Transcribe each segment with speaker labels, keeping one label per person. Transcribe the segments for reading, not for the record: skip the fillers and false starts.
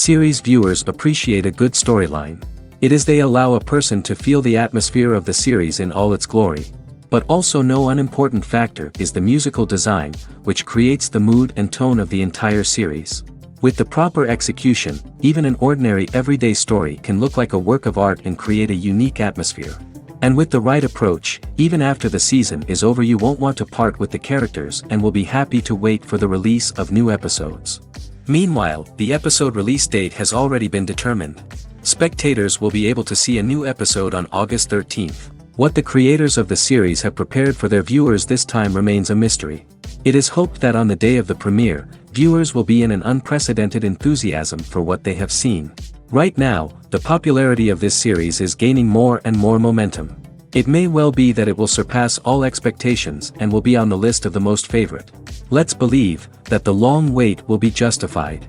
Speaker 1: Series viewers appreciate a good storyline. It is they allow a person to feel the atmosphere of the series in all its glory. But also no unimportant factor is the musical design, which creates the mood and tone of the entire series. With the proper execution, even an ordinary everyday story can look like a work of art and create a unique atmosphere. And with the right approach, even after the season is over you won't want to part with the characters and will be happy to wait for the release of new episodes. Meanwhile, the episode release date has already been determined. Spectators will be able to see a new episode on August 13th. What the creators of the series have prepared for their viewers this time remains a mystery. It is hoped that on the day of the premiere, viewers will be in an unprecedented enthusiasm for what they have seen. Right now, the popularity of this series is gaining more and more momentum. It may well be that it will surpass all expectations and will be on the list of the most favorite. Let's believe that the long wait will be justified.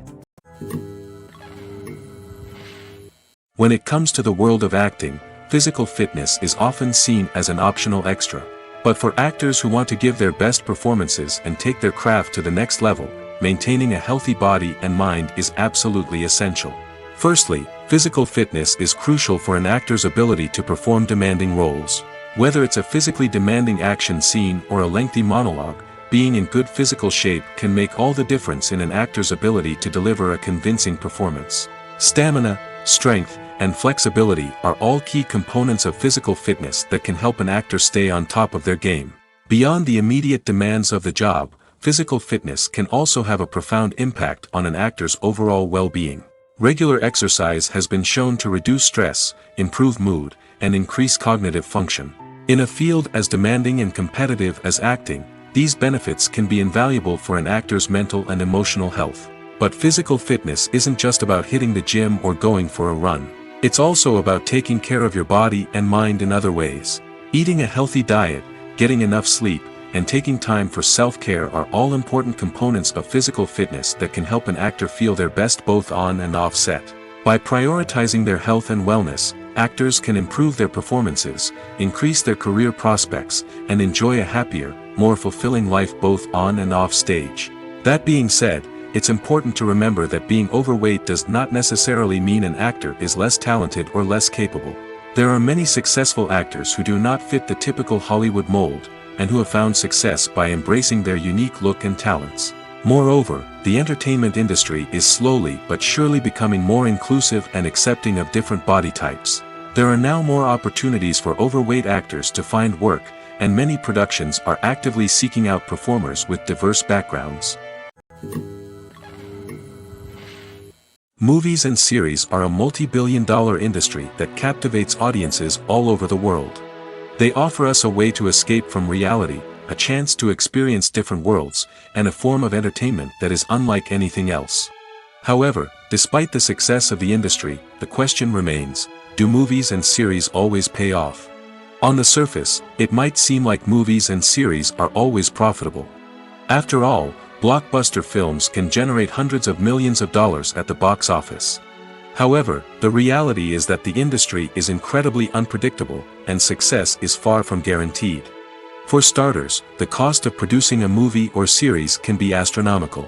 Speaker 1: When it comes to the world of acting, physical fitness is often seen as an optional extra. But for actors who want to give their best performances and take their craft to the next level, maintaining a healthy body and mind is absolutely essential. Firstly, physical fitness is crucial for an actor's ability to perform demanding roles. Whether it's a physically demanding action scene or a lengthy monologue, being in good physical shape can make all the difference in an actor's ability to deliver a convincing performance. Stamina, strength, and flexibility are all key components of physical fitness that can help an actor stay on top of their game. Beyond the immediate demands of the job, physical fitness can also have a profound impact on an actor's overall well-being. Regular exercise has been shown to reduce stress, improve mood, and increase cognitive function. In a field as demanding and competitive as acting, these benefits can be invaluable for an actor's mental and emotional health. But physical fitness isn't just about hitting the gym or going for a run. It's also about taking care of your body and mind in other ways. Eating a healthy diet, getting enough sleep, and taking time for self-care are all important components of physical fitness that can help an actor feel their best both on and off set. By prioritizing their health and wellness, actors can improve their performances, increase their career prospects, and enjoy a happier, more fulfilling life both on and off stage. That being said, it's important to remember that being overweight does not necessarily mean an actor is less talented or less capable. There are many successful actors who do not fit the typical Hollywood mold, and who have found success by embracing their unique look and talents. Moreover, the entertainment industry is slowly but surely becoming more inclusive and accepting of different body types. There are now more opportunities for overweight actors to find work, and many productions are actively seeking out performers with diverse backgrounds. Movies and series are a multi-billion-dollar industry that captivates audiences all over the world. They offer us a way to escape from reality, a chance to experience different worlds, and a form of entertainment that is unlike anything else. However, despite the success of the industry, the question remains, do movies and series always pay off? On the surface, it might seem like movies and series are always profitable. After all, blockbuster films can generate hundreds of millions of dollars at the box office. However, the reality is that the industry is incredibly unpredictable, and success is far from guaranteed. For starters, the cost of producing a movie or series can be astronomical.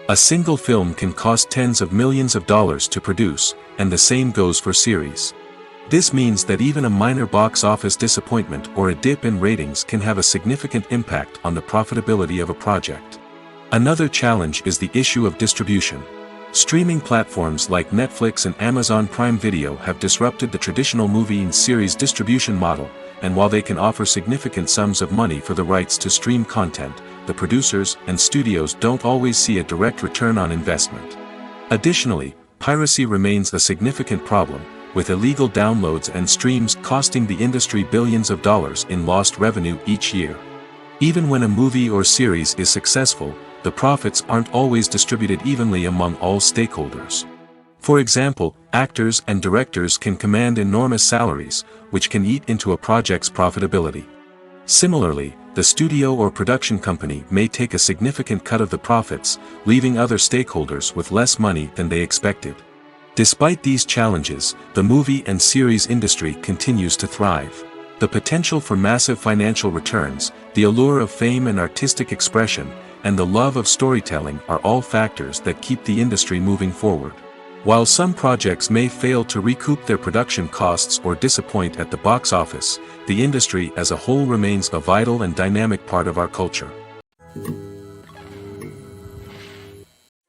Speaker 1: A single film can cost tens of millions of dollars to produce, and the same goes for series. This means that even a minor box office disappointment or a dip in ratings can have a significant impact on the profitability of a project. Another challenge is the issue of distribution. Streaming platforms like Netflix and Amazon Prime Video have disrupted the traditional movie and series distribution model, and while they can offer significant sums of money for the rights to stream content, the producers and studios don't always see a direct return on investment. Additionally, piracy remains a significant problem, with illegal downloads and streams costing the industry billions of dollars in lost revenue each year. Even when a movie or series is successful, the profits aren't always distributed evenly among all stakeholders. For example, actors and directors can command enormous salaries, which can eat into a project's profitability. Similarly, the studio or production company may take a significant cut of the profits, leaving other stakeholders with less money than they expected. Despite these challenges, the movie and series industry continues to thrive. The potential for massive financial returns, the allure of fame and artistic expression, and the love of storytelling are all factors that keep the industry moving forward. While some projects may fail to recoup their production costs or disappoint at the box office, the industry as a whole remains a vital and dynamic part of our culture.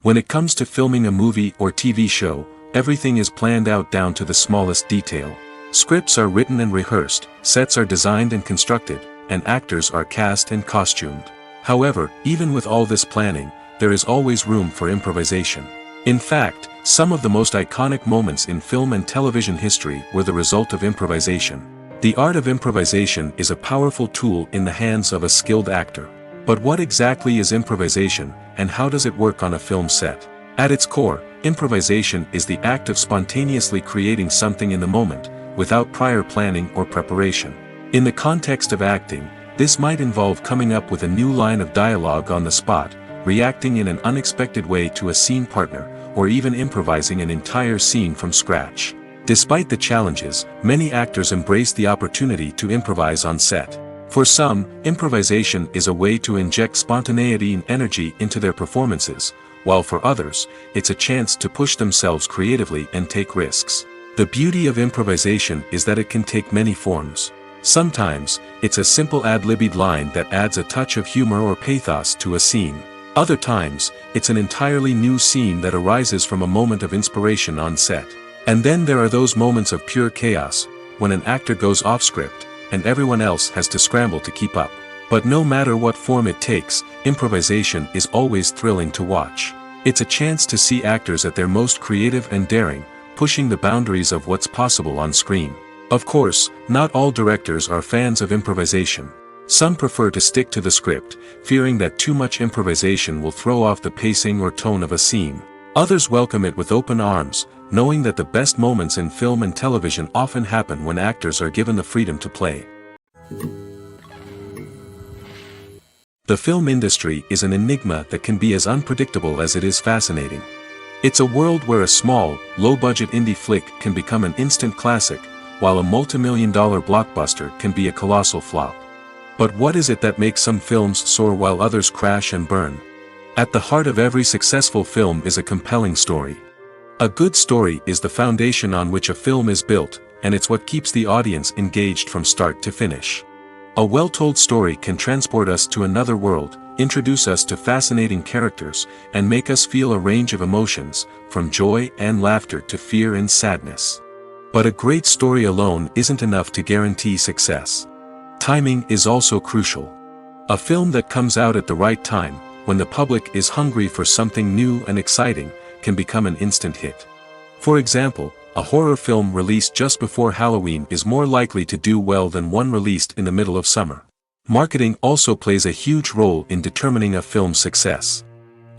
Speaker 1: When it comes to filming a movie or TV show, everything is planned out down to the smallest detail. Scripts are written and rehearsed, sets are designed and constructed, and actors are cast and costumed. However, even with all this planning, there is always room for improvisation. In fact, some of the most iconic moments in film and television history were the result of improvisation. The art of improvisation is a powerful tool in the hands of a skilled actor. But what exactly is improvisation, and how does it work on a film set? At its core, improvisation is the act of spontaneously creating something in the moment, without prior planning or preparation. In the context of acting, this might involve coming up with a new line of dialogue on the spot, reacting in an unexpected way to a scene partner, or even improvising an entire scene from scratch. Despite the challenges, many actors embrace the opportunity to improvise on set. For some, improvisation is a way to inject spontaneity and energy into their performances, while for others, it's a chance to push themselves creatively and take risks. The beauty of improvisation is that it can take many forms. Sometimes, it's a simple ad-libbed line that adds a touch of humor or pathos to a scene. Other times, it's an entirely new scene that arises from a moment of inspiration on set. And then there are those moments of pure chaos, when an actor goes off script, and everyone else has to scramble to keep up. But no matter what form it takes, improvisation is always thrilling to watch. It's a chance to see actors at their most creative and daring, pushing the boundaries of what's possible on screen. Of course, not all directors are fans of improvisation. Some prefer to stick to the script, fearing that too much improvisation will throw off the pacing or tone of a scene. Others welcome it with open arms, knowing that the best moments in film and television often happen when actors are given the freedom to play. The film industry is an enigma that can be as unpredictable as it is fascinating. It's a world where a small, low-budget indie flick can become an instant classic, while a multi-million-dollar blockbuster can be a colossal flop. But what is it that makes some films soar while others crash and burn? At the heart of every successful film is a compelling story. A good story is the foundation on which a film is built, and it's what keeps the audience engaged from start to finish. A well-told story can transport us to another world, introduce us to fascinating characters, and make us feel a range of emotions, from joy and laughter to fear and sadness. But a great story alone isn't enough to guarantee success. Timing is also crucial. A film that comes out at the right time, when the public is hungry for something new and exciting, can become an instant hit. For example, a horror film released just before Halloween is more likely to do well than one released in the middle of summer. Marketing also plays a huge role in determining a film's success.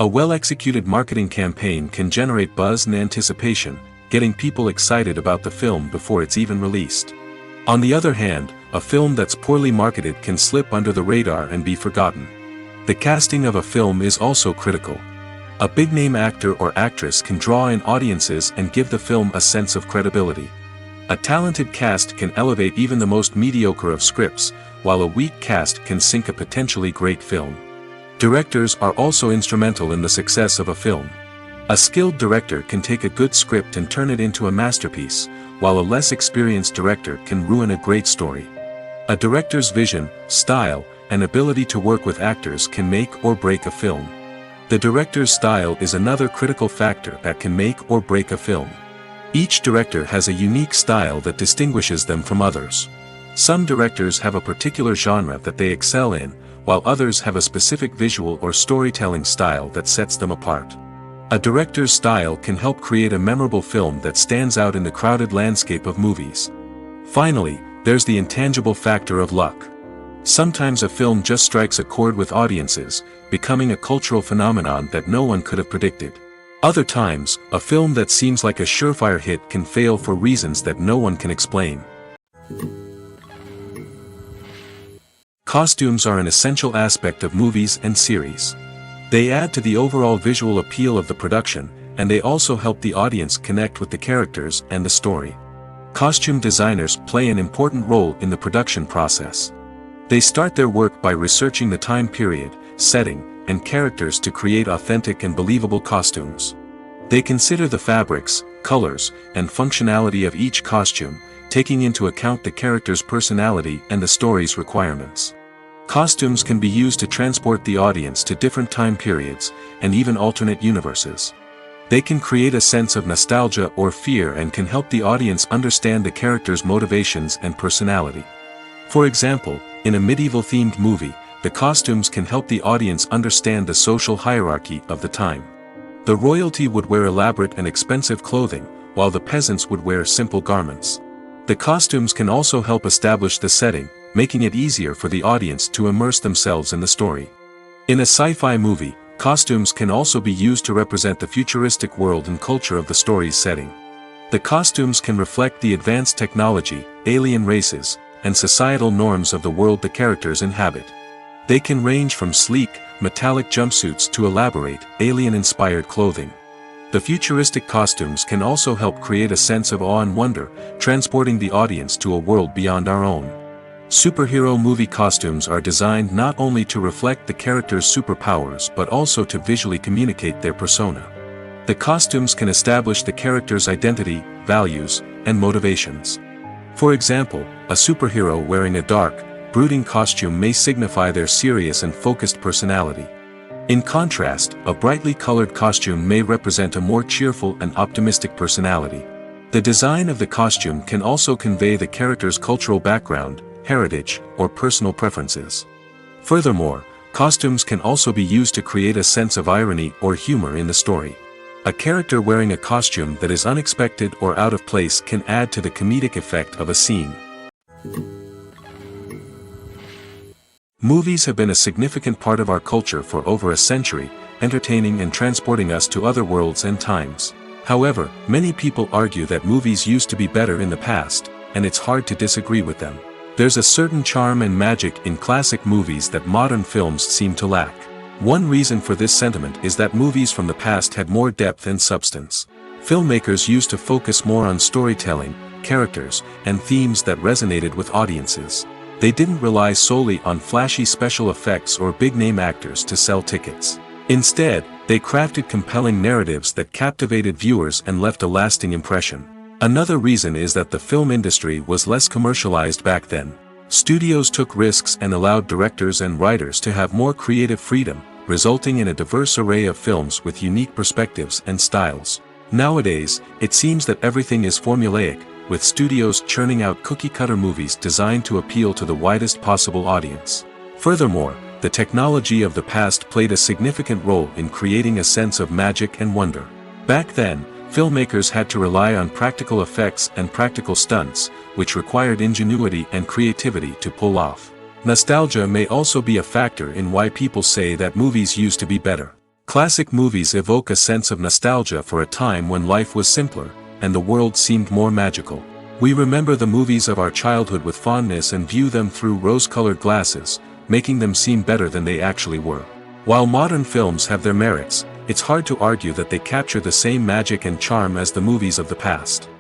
Speaker 1: A well-executed marketing campaign can generate buzz and anticipation, getting people excited about the film before it's even released. On the other hand, a film that's poorly marketed can slip under the radar and be forgotten. The casting of a film is also critical. A big-name actor or actress can draw in audiences and give the film a sense of credibility. A talented cast can elevate even the most mediocre of scripts, while a weak cast can sink a potentially great film. Directors are also instrumental in the success of a film. A skilled director can take a good script and turn it into a masterpiece, while a less experienced director can ruin a great story. A director's vision, style, and ability to work with actors can make or break a film. The director's style is another critical factor that can make or break a film. Each director has a unique style that distinguishes them from others. Some directors have a particular genre that they excel in, while others have a specific visual or storytelling style that sets them apart. A director's style can help create a memorable film that stands out in the crowded landscape of movies. Finally, there's the intangible factor of luck. Sometimes a film just strikes a chord with audiences, becoming a cultural phenomenon that no one could have predicted. Other times, a film that seems like a surefire hit can fail for reasons that no one can explain. Costumes are an essential aspect of movies and series. They add to the overall visual appeal of the production, and they also help the audience connect with the characters and the story. Costume designers play an important role in the production process. They start their work by researching the time period, setting, and characters to create authentic and believable costumes. They consider the fabrics, colors, and functionality of each costume, taking into account the character's personality and the story's requirements. Costumes can be used to transport the audience to different time periods, and even alternate universes. They can create a sense of nostalgia or fear and can help the audience understand the character's motivations and personality. For example, in a medieval-themed movie, the costumes can help the audience understand the social hierarchy of the time. The royalty would wear elaborate and expensive clothing, while the peasants would wear simple garments. The costumes can also help establish the setting, making it easier for the audience to immerse themselves in the story. In a sci-fi movie, costumes can also be used to represent the futuristic world and culture of the story's setting. The costumes can reflect the advanced technology, alien races, and societal norms of the world the characters inhabit. They can range from sleek, metallic jumpsuits to elaborate, alien-inspired clothing. The futuristic costumes can also help create a sense of awe and wonder, transporting the audience to a world beyond our own. Superhero movie costumes are designed not only to reflect the character's superpowers but also to visually communicate their persona. The costumes can establish the character's identity, values, and motivations. For example, a superhero wearing a dark, brooding costume may signify their serious and focused personality. In contrast, a brightly colored costume may represent a more cheerful and optimistic personality. The design of the costume can also convey the character's cultural background, heritage, or personal preferences. Furthermore, costumes can also be used to create a sense of irony or humor in the story. A character wearing a costume that is unexpected or out of place can add to the comedic effect of a scene. Movies have been a significant part of our culture for over a century, entertaining and transporting us to other worlds and times. However, many people argue that movies used to be better in the past, and it's hard to disagree with them. There's a certain charm and magic in classic movies that modern films seem to lack. One reason for this sentiment is that movies from the past had more depth and substance. Filmmakers used to focus more on storytelling, characters, and themes that resonated with audiences. They didn't rely solely on flashy special effects or big-name actors to sell tickets. Instead, they crafted compelling narratives that captivated viewers and left a lasting impression. Another reason is that the film industry was less commercialized back then. Studios took risks and allowed directors and writers to have more creative freedom, resulting in a diverse array of films with unique perspectives and styles. Nowadays, it seems that everything is formulaic, with studios churning out cookie-cutter movies designed to appeal to the widest possible audience. Furthermore, the technology of the past played a significant role in creating a sense of magic and wonder. Back then, filmmakers had to rely on practical effects and practical stunts, which required ingenuity and creativity to pull off. Nostalgia may also be a factor in why people say that movies used to be better. Classic movies evoke a sense of nostalgia for a time when life was simpler, and the world seemed more magical. We remember the movies of our childhood with fondness and view them through rose-colored glasses, making them seem better than they actually were. While modern films have their merits, it's hard to argue that they capture the same magic and charm as the movies of the past.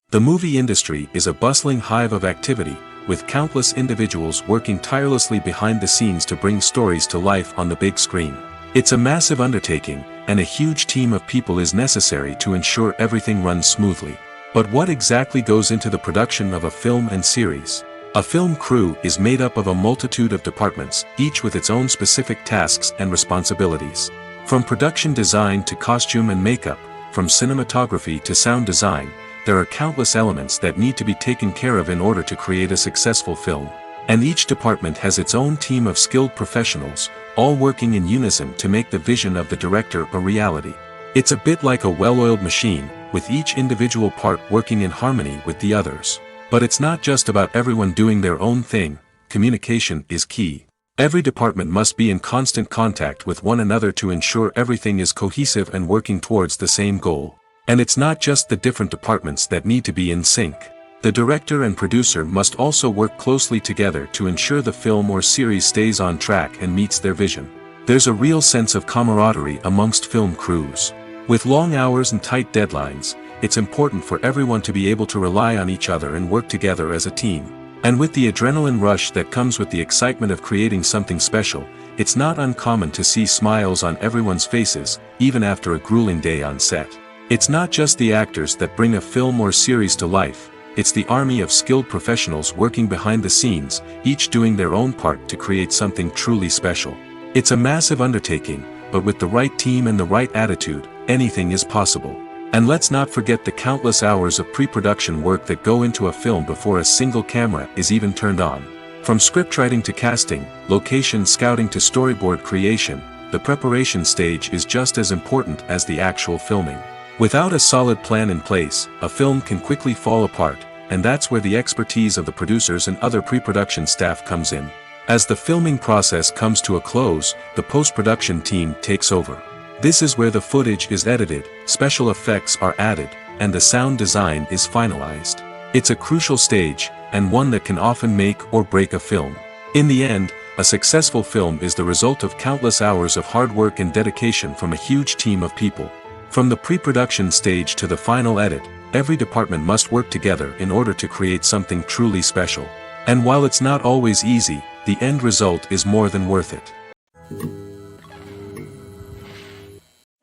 Speaker 1: The movie industry is a bustling hive of activity, with countless individuals working tirelessly behind the scenes to bring stories to life on the big screen. It's a massive undertaking, and a huge team of people is necessary to ensure everything runs smoothly. But what exactly goes into the production of a film and series? A film crew is made up of a multitude of departments, each with its own specific tasks and responsibilities. From production design to costume and makeup, from cinematography to sound design, there are countless elements that need to be taken care of in order to create a successful film. And each department has its own team of skilled professionals, all working in unison to make the vision of the director a reality. It's a bit like a well-oiled machine, with each individual part working in harmony with the others. But it's not just about everyone doing their own thing. Communication is key. Every department must be in constant contact with one another to ensure everything is cohesive and working towards the same goal. And it's not just the different departments that need to be in sync. The director and producer must also work closely together to ensure the film or series stays on track and meets their vision. There's a real sense of camaraderie amongst film crews. With long hours and tight deadlines, it's important for everyone to be able to rely on each other and work together as a team. And with the adrenaline rush that comes with the excitement of creating something special, it's not uncommon to see smiles on everyone's faces, even after a grueling day on set. It's not just the actors that bring a film or series to life, it's the army of skilled professionals working behind the scenes, each doing their own part to create something truly special. It's a massive undertaking, but with the right team and the right attitude, anything is possible. And let's not forget the countless hours of pre-production work that go into a film before a single camera is even turned on. From scriptwriting to casting, location scouting to storyboard creation, the preparation stage is just as important as the actual filming. Without a solid plan in place, a film can quickly fall apart, and that's where the expertise of the producers and other pre-production staff comes in. As the filming process comes to a close, the post-production team takes over. This is where the footage is edited, special effects are added, and the sound design is finalized. It's a crucial stage, and one that can often make or break a film. In the end, a successful film is the result of countless hours of hard work and dedication from a huge team of people. From the pre-production stage to the final edit, every department must work together in order to create something truly special. And while it's not always easy, the end result is more than worth it.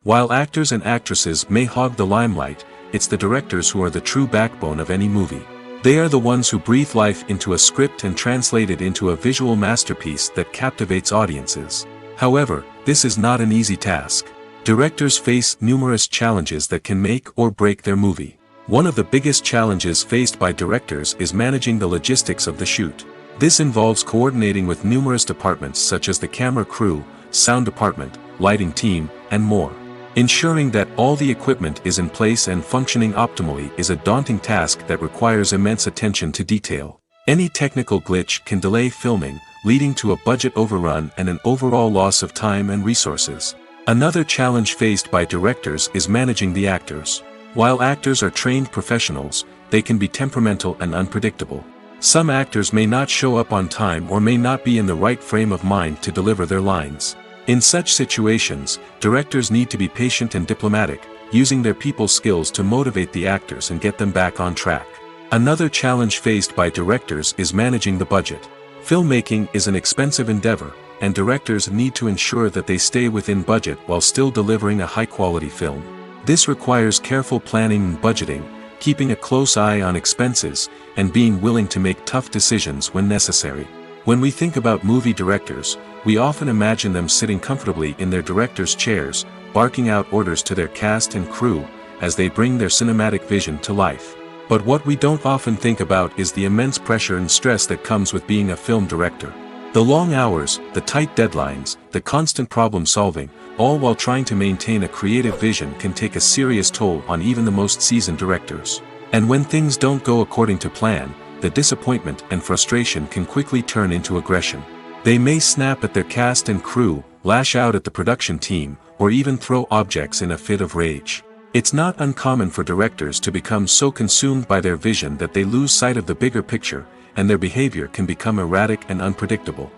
Speaker 1: While actors and actresses may hog the limelight, it's the directors who are the true backbone of any movie. They are the ones who breathe life into a script and translate it into a visual masterpiece that captivates audiences. However, this is not an easy task. Directors face numerous challenges that can make or break their movie. One of the biggest challenges faced by directors is managing the logistics of the shoot. This involves coordinating with numerous departments such as the camera crew, sound department, lighting team, and more. Ensuring that all the equipment is in place and functioning optimally is a daunting task that requires immense attention to detail. Any technical glitch can delay filming, leading to a budget overrun and an overall loss of time and resources. Another challenge faced by directors is managing the actors. While actors are trained professionals, they can be temperamental and unpredictable. Some actors may not show up on time or may not be in the right frame of mind to deliver their lines. In such situations, directors need to be patient and diplomatic, using their people skills to motivate the actors and get them back on track. Another challenge faced by directors is managing the budget. Filmmaking is an expensive endeavor, and directors need to ensure that they stay within budget while still delivering a high-quality film. This requires careful planning and budgeting, keeping a close eye on expenses, and being willing to make tough decisions when necessary. When we think about movie directors, we often imagine them sitting comfortably in their director's chairs, barking out orders to their cast and crew, as they bring their cinematic vision to life. But what we don't often think about is the immense pressure and stress that comes with being a film director. The long hours, the tight deadlines, the constant problem solving, all while trying to maintain a creative vision can take a serious toll on even the most seasoned directors. And when things don't go according to plan, the disappointment and frustration can quickly turn into aggression. They may snap at their cast and crew, lash out at the production team, or even throw objects in a fit of rage. It's not uncommon for directors to become so consumed by their vision that they lose sight of the bigger picture, and their behavior can become erratic and unpredictable.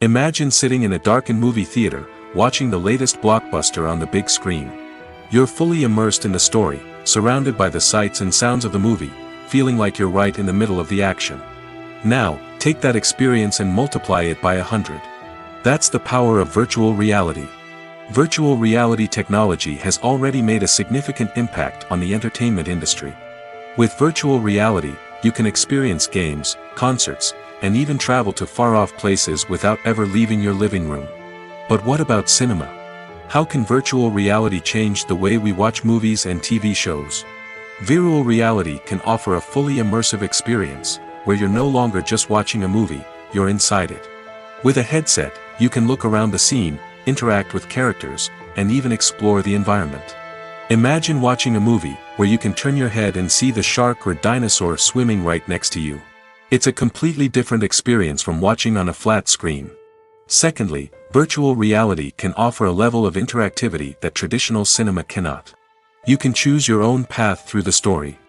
Speaker 1: Imagine sitting in a darkened movie theater, watching the latest blockbuster on the big screen. You're fully immersed in the story, surrounded by the sights and sounds of the movie, feeling like you're right in the middle of the action. Now, take that experience and multiply it by 100. That's the power of virtual reality. Virtual reality technology has already made a significant impact on the entertainment industry. With virtual reality, you can experience games, concerts, and even travel to far-off places without ever leaving your living room. But what about cinema? How can virtual reality change the way we watch movies and TV shows? Virtual reality can offer a fully immersive experience, where you're no longer just watching a movie, you're inside it. With a headset, you can look around the scene, interact with characters, and even explore the environment. Imagine watching a movie where you can turn your head and see the shark or dinosaur swimming right next to you. It's a completely different experience from watching on a flat screen. Secondly, virtual reality can offer a level of interactivity that traditional cinema cannot. You can choose your own path through the story.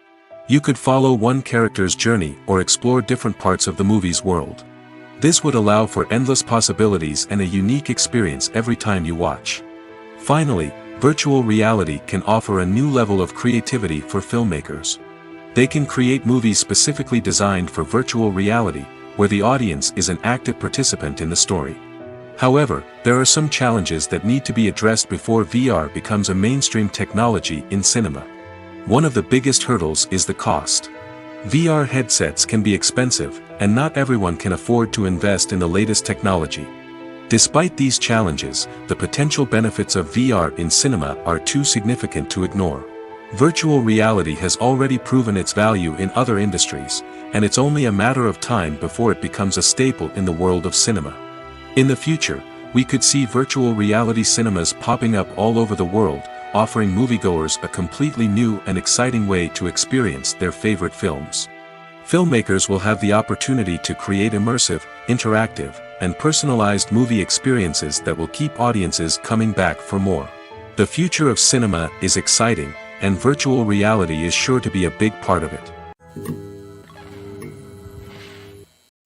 Speaker 1: You could follow one character's journey or explore different parts of the movie's world. This would allow for endless possibilities and a unique experience every time you watch. Finally, virtual reality can offer a new level of creativity for filmmakers. They can create movies specifically designed for virtual reality, where the audience is an active participant in the story. However, there are some challenges that need to be addressed before VR becomes a mainstream technology in cinema. One of the biggest hurdles is the cost. VR headsets can be expensive, and not everyone can afford to invest in the latest technology. Despite these challenges, the potential benefits of VR in cinema are too significant to ignore. Virtual reality has already proven its value in other industries, and it's only a matter of time before it becomes a staple in the world of cinema. In the future, we could see virtual reality cinemas popping up all over the world, offering moviegoers a completely new and exciting way to experience their favorite films. Filmmakers will have the opportunity to create immersive, interactive, and personalized movie experiences that will keep audiences coming back for more. The future of cinema is exciting, and virtual reality is sure to be a big part of it.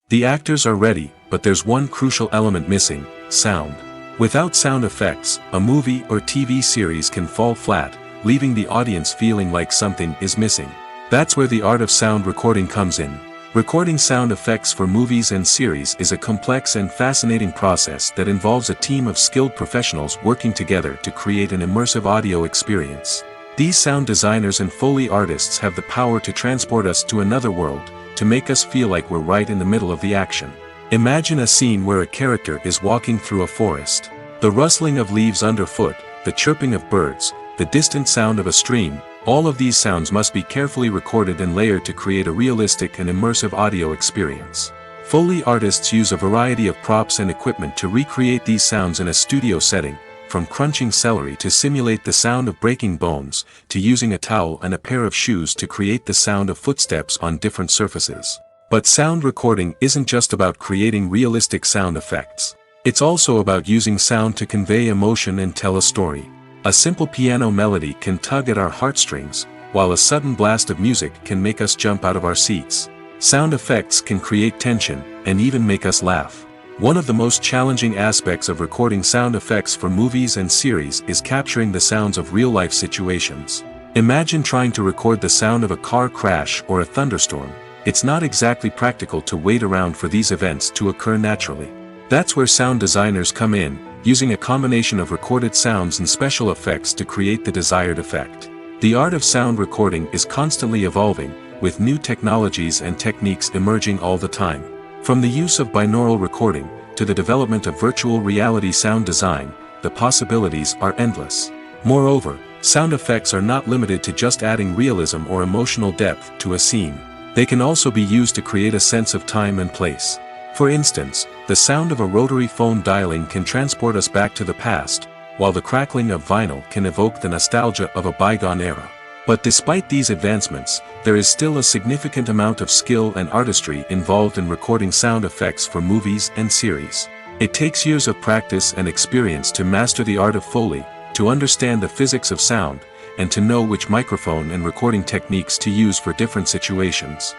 Speaker 1: The actors are ready, but there's one crucial element missing: sound. Without sound effects, a movie or TV series can fall flat, leaving the audience feeling like something is missing. That's where the art of sound recording comes in. Recording sound effects for movies and series is a complex and fascinating process that involves a team of skilled professionals working together to create an immersive audio experience. These sound designers and Foley artists have the power to transport us to another world, to make us feel like we're right in the middle of the action. Imagine a scene where a character is walking through a forest. The rustling of leaves underfoot, the chirping of birds, the distant sound of a stream, all of these sounds must be carefully recorded and layered to create a realistic and immersive audio experience. Foley artists use a variety of props and equipment to recreate these sounds in a studio setting, from crunching celery to simulate the sound of breaking bones, to using a towel and a pair of shoes to create the sound of footsteps on different surfaces. But sound recording isn't just about creating realistic sound effects. It's also about using sound to convey emotion and tell a story. A simple piano melody can tug at our heartstrings, while a sudden blast of music can make us jump out of our seats. Sound effects can create tension, and even make us laugh. One of the most challenging aspects of recording sound effects for movies and series is capturing the sounds of real-life situations. Imagine trying to record the sound of a car crash or a thunderstorm. It's not exactly practical to wait around for these events to occur naturally. That's where sound designers come in, using a combination of recorded sounds and special effects to create the desired effect. The art of sound recording is constantly evolving, with new technologies and techniques emerging all the time. From the use of binaural recording, to the development of virtual reality sound design, the possibilities are endless. Moreover, sound effects are not limited to just adding realism or emotional depth to a scene. They can also be used to create a sense of time and place. For instance, the sound of a rotary phone dialing can transport us back to the past, while the crackling of vinyl can evoke the nostalgia of a bygone era. But despite these advancements, there is still a significant amount of skill and artistry involved in recording sound effects for movies and series. It takes years of practice and experience to master the art of Foley, to understand the physics of sound, and to know which microphone and recording techniques to use for different situations.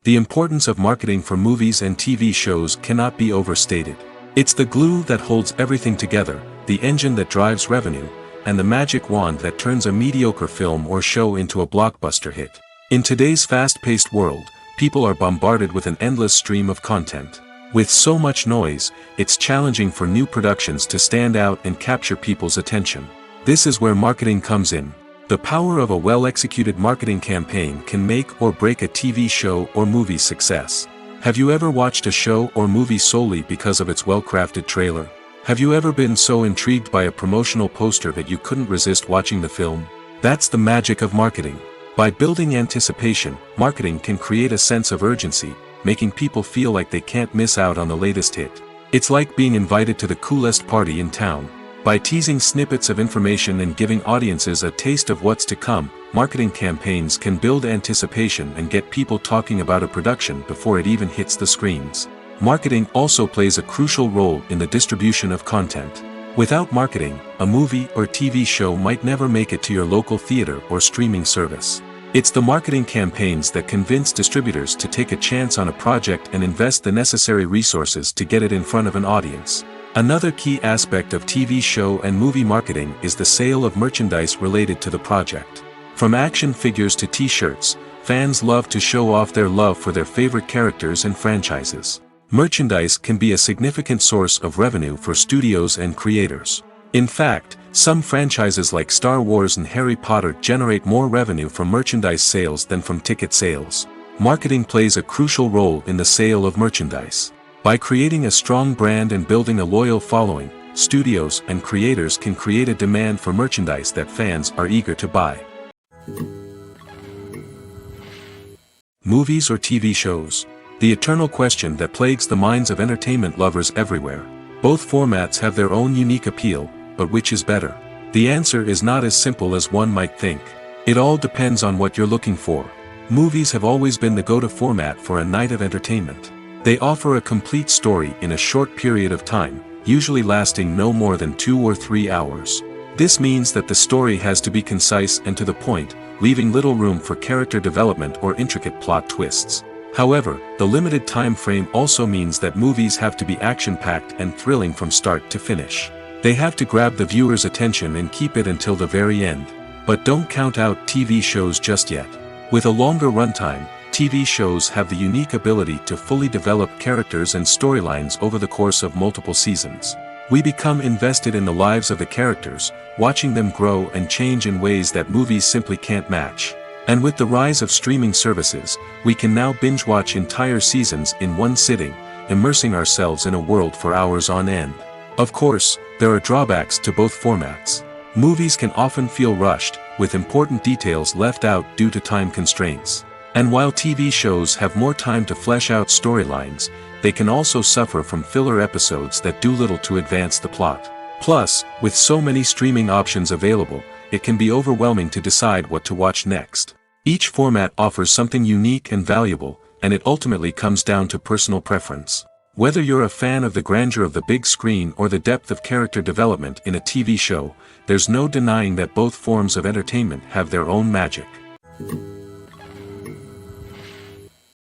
Speaker 1: The importance of marketing for movies and TV shows cannot be overstated. It's the glue that holds everything together, the engine that drives revenue, and the magic wand that turns a mediocre film or show into a blockbuster hit. In today's fast-paced world, people are bombarded with an endless stream of content. With so much noise, it's challenging for new productions to stand out and capture people's attention. This is where marketing comes in. The power of a well-executed marketing campaign can make or break a TV show or movie's success. Have you ever watched a show or movie solely because of its well-crafted trailer? Have you ever been so intrigued by a promotional poster that you couldn't resist watching the film? That's the magic of marketing. By building anticipation, marketing can create a sense of urgency, making people feel like they can't miss out on the latest hit. It's like being invited to the coolest party in town. By teasing snippets of information and giving audiences a taste of what's to come, marketing campaigns can build anticipation and get people talking about a production before it even hits the screens. Marketing also plays a crucial role in the distribution of content. Without marketing, a movie or TV show might never make it to your local theater or streaming service. It's the marketing campaigns that convince distributors to take a chance on a project and invest the necessary resources to get it in front of an audience. Another key aspect of TV show and movie marketing is the sale of merchandise related to the project. From action figures to t-shirts, fans love to show off their love for their favorite characters and franchises. Merchandise can be a significant source of revenue for studios and creators. In fact, some franchises like Star Wars and Harry Potter generate more revenue from merchandise sales than from ticket sales. Marketing plays a crucial role in the sale of merchandise. By creating a strong brand and building a loyal following, studios and creators can create a demand for merchandise that fans are eager to buy. Movies or TV shows? The eternal question that plagues the minds of entertainment lovers everywhere. Both formats have their own unique appeal, but which is better? The answer is not as simple as one might think. It all depends on what you're looking for. Movies have always been the go-to format for a night of entertainment. They offer a complete story in a short period of time, usually lasting no more than 2 or 3 hours. This means that the story has to be concise and to the point, leaving little room for character development or intricate plot twists. However, the limited time frame also means that movies have to be action-packed and thrilling from start to finish. They have to grab the viewer's attention and keep it until the very end. But don't count out TV shows just yet. With a longer runtime, TV shows have the unique ability to fully develop characters and storylines over the course of multiple seasons. We become invested in the lives of the characters, watching them grow and change in ways that movies simply can't match. And with the rise of streaming services, we can now binge-watch entire seasons in one sitting, immersing ourselves in a world for hours on end. Of course, there are drawbacks to both formats. Movies can often feel rushed, with important details left out due to time constraints. And while TV shows have more time to flesh out storylines, they can also suffer from filler episodes that do little to advance the plot. Plus, with so many streaming options available, it can be overwhelming to decide what to watch next. Each format offers something unique and valuable, and it ultimately comes down to personal preference. Whether you're a fan of the grandeur of the big screen or the depth of character development in a TV show, there's no denying that both forms of entertainment have their own magic.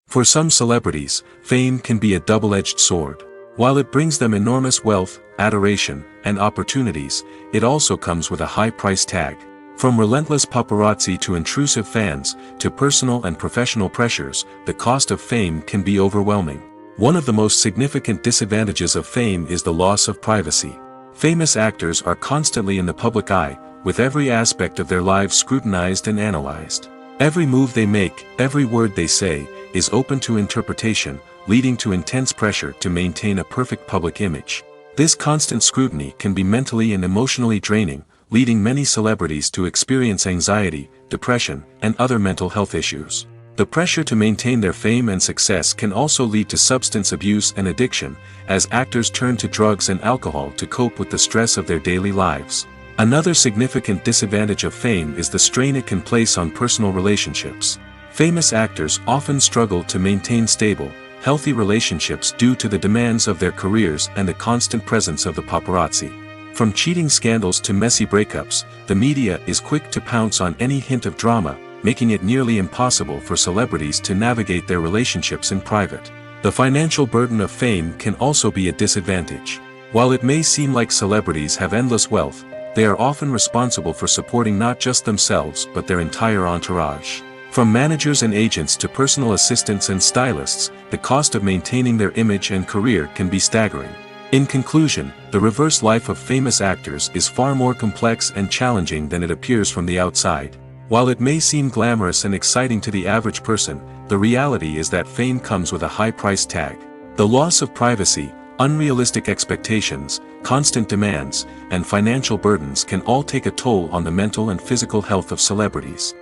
Speaker 1: For some celebrities, fame can be a double-edged sword. While it brings them enormous wealth, adoration, and opportunities, it also comes with a high price tag. From relentless paparazzi to intrusive fans, to personal and professional pressures, the cost of fame can be overwhelming. One of the most significant disadvantages of fame is the loss of privacy. Famous actors are constantly in the public eye, with every aspect of their lives scrutinized and analyzed. Every move they make, every word they say, is open to interpretation, leading to intense pressure to maintain a perfect public image. This constant scrutiny can be mentally and emotionally draining, leading many celebrities to experience anxiety, depression, and other mental health issues. The pressure to maintain their fame and success can also lead to substance abuse and addiction, as actors turn to drugs and alcohol to cope with the stress of their daily lives. Another significant disadvantage of fame is the strain it can place on personal relationships. Famous actors often struggle to maintain stable, healthy relationships due to the demands of their careers and the constant presence of the paparazzi. From cheating scandals to messy breakups, the media is quick to pounce on any hint of drama, making it nearly impossible for celebrities to navigate their relationships in private. The financial burden of fame can also be a disadvantage. While it may seem like celebrities have endless wealth, they are often responsible for supporting not just themselves but their entire entourage. From managers and agents to personal assistants and stylists, the cost of maintaining their image and career can be staggering. In conclusion, the reverse life of famous actors is far more complex and challenging than it appears from the outside. While it may seem glamorous and exciting to the average person, the reality is that fame comes with a high price tag. The loss of privacy, unrealistic expectations, constant demands, and financial burdens can all take a toll on the mental and physical health of celebrities.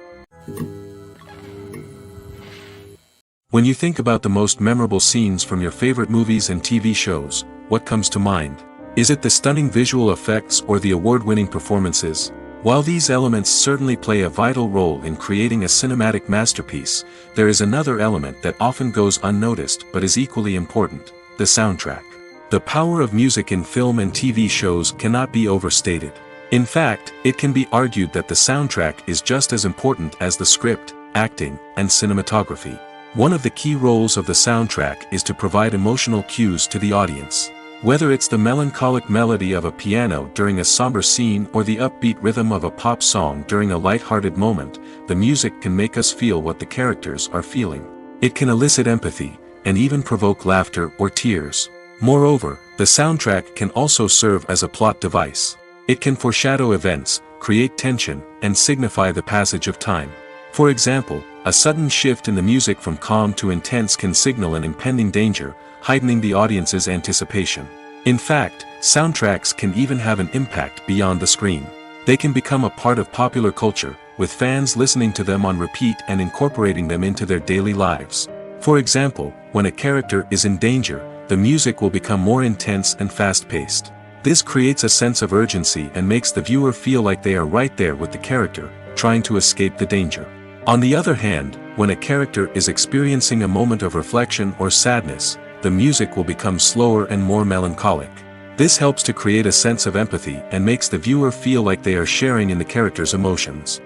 Speaker 1: When you think about the most memorable scenes from your favorite movies and TV shows, what comes to mind? Is it the stunning visual effects or the award-winning performances? While these elements certainly play a vital role in creating a cinematic masterpiece, there is another element that often goes unnoticed but is equally important: the soundtrack. The power of music in film and TV shows cannot be overstated. In fact, it can be argued that the soundtrack is just as important as the script, acting, and cinematography. One of the key roles of the soundtrack is to provide emotional cues to the audience. Whether it's the melancholic melody of a piano during a somber scene or the upbeat rhythm of a pop song during a light-hearted moment, the music can make us feel what the characters are feeling. It can elicit empathy, and even provoke laughter or tears. Moreover, the soundtrack can also serve as a plot device. It can foreshadow events, create tension, and signify the passage of time. For example, a sudden shift in the music from calm to intense can signal an impending danger, heightening the audience's anticipation. In fact, soundtracks can even have an impact beyond the screen. They can become a part of popular culture, with fans listening to them on repeat and incorporating them into their daily lives. For example, when a character is in danger, the music will become more intense and fast-paced. This creates a sense of urgency and makes the viewer feel like they are right there with the character, trying to escape the danger. On the other hand, when a character is experiencing a moment of reflection or sadness, the music will become slower and more melancholic. This helps to create a sense of empathy and makes the viewer feel like they are sharing in the character's emotions.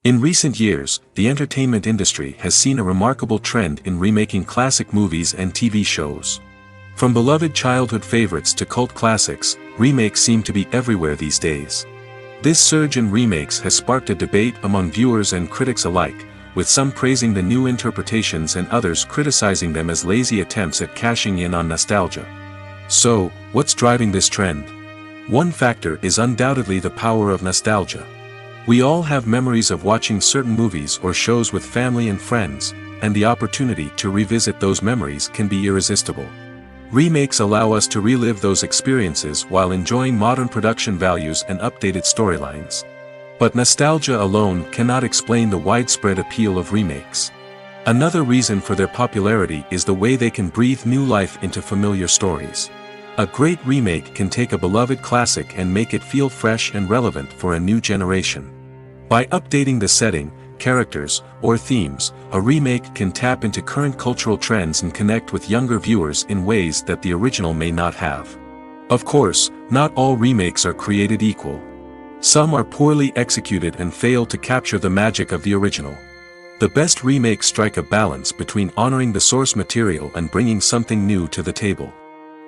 Speaker 1: In recent years, the entertainment industry has seen a remarkable trend in remaking classic movies and TV shows. From beloved childhood favorites to cult classics, remakes seem to be everywhere these days. This surge in remakes has sparked a debate among viewers and critics alike, with some praising the new interpretations and others criticizing them as lazy attempts at cashing in on nostalgia. So, what's driving this trend? One factor is undoubtedly the power of nostalgia. We all have memories of watching certain movies or shows with family and friends, and the opportunity to revisit those memories can be irresistible. Remakes allow us to relive those experiences while enjoying modern production values and updated storylines. But nostalgia alone cannot explain the widespread appeal of remakes. Another reason for their popularity is the way they can breathe new life into familiar stories. A great remake can take a beloved classic and make it feel fresh and relevant for a new generation. By updating the setting, characters, or themes, a remake can tap into current cultural trends and connect with younger viewers in ways that the original may not have. Of course, not all remakes are created equal. Some are poorly executed and fail to capture the magic of the original. The best remakes strike a balance between honoring the source material and bringing something new to the table.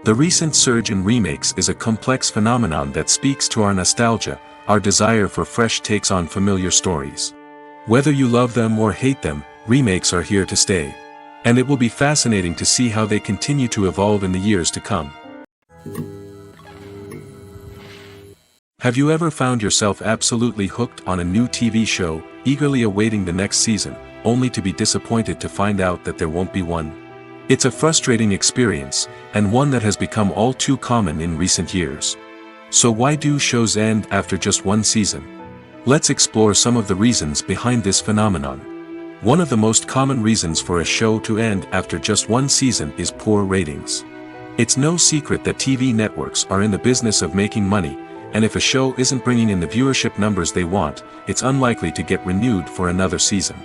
Speaker 1: The recent surge in remakes is a complex phenomenon that speaks to our nostalgia, our desire for fresh takes on familiar stories. Whether you love them or hate them, remakes are here to stay. And it will be fascinating to see how they continue to evolve in the years to come. Have you ever found yourself absolutely hooked on a new TV show, eagerly awaiting the next season, only to be disappointed to find out that there won't be one? It's a frustrating experience, and one that has become all too common in recent years. So why do shows end after just one season? Let's explore some of the reasons behind this phenomenon. One of the most common reasons for a show to end after just one season is poor ratings. It's no secret that TV networks are in the business of making money, and if a show isn't bringing in the viewership numbers they want, it's unlikely to get renewed for another season.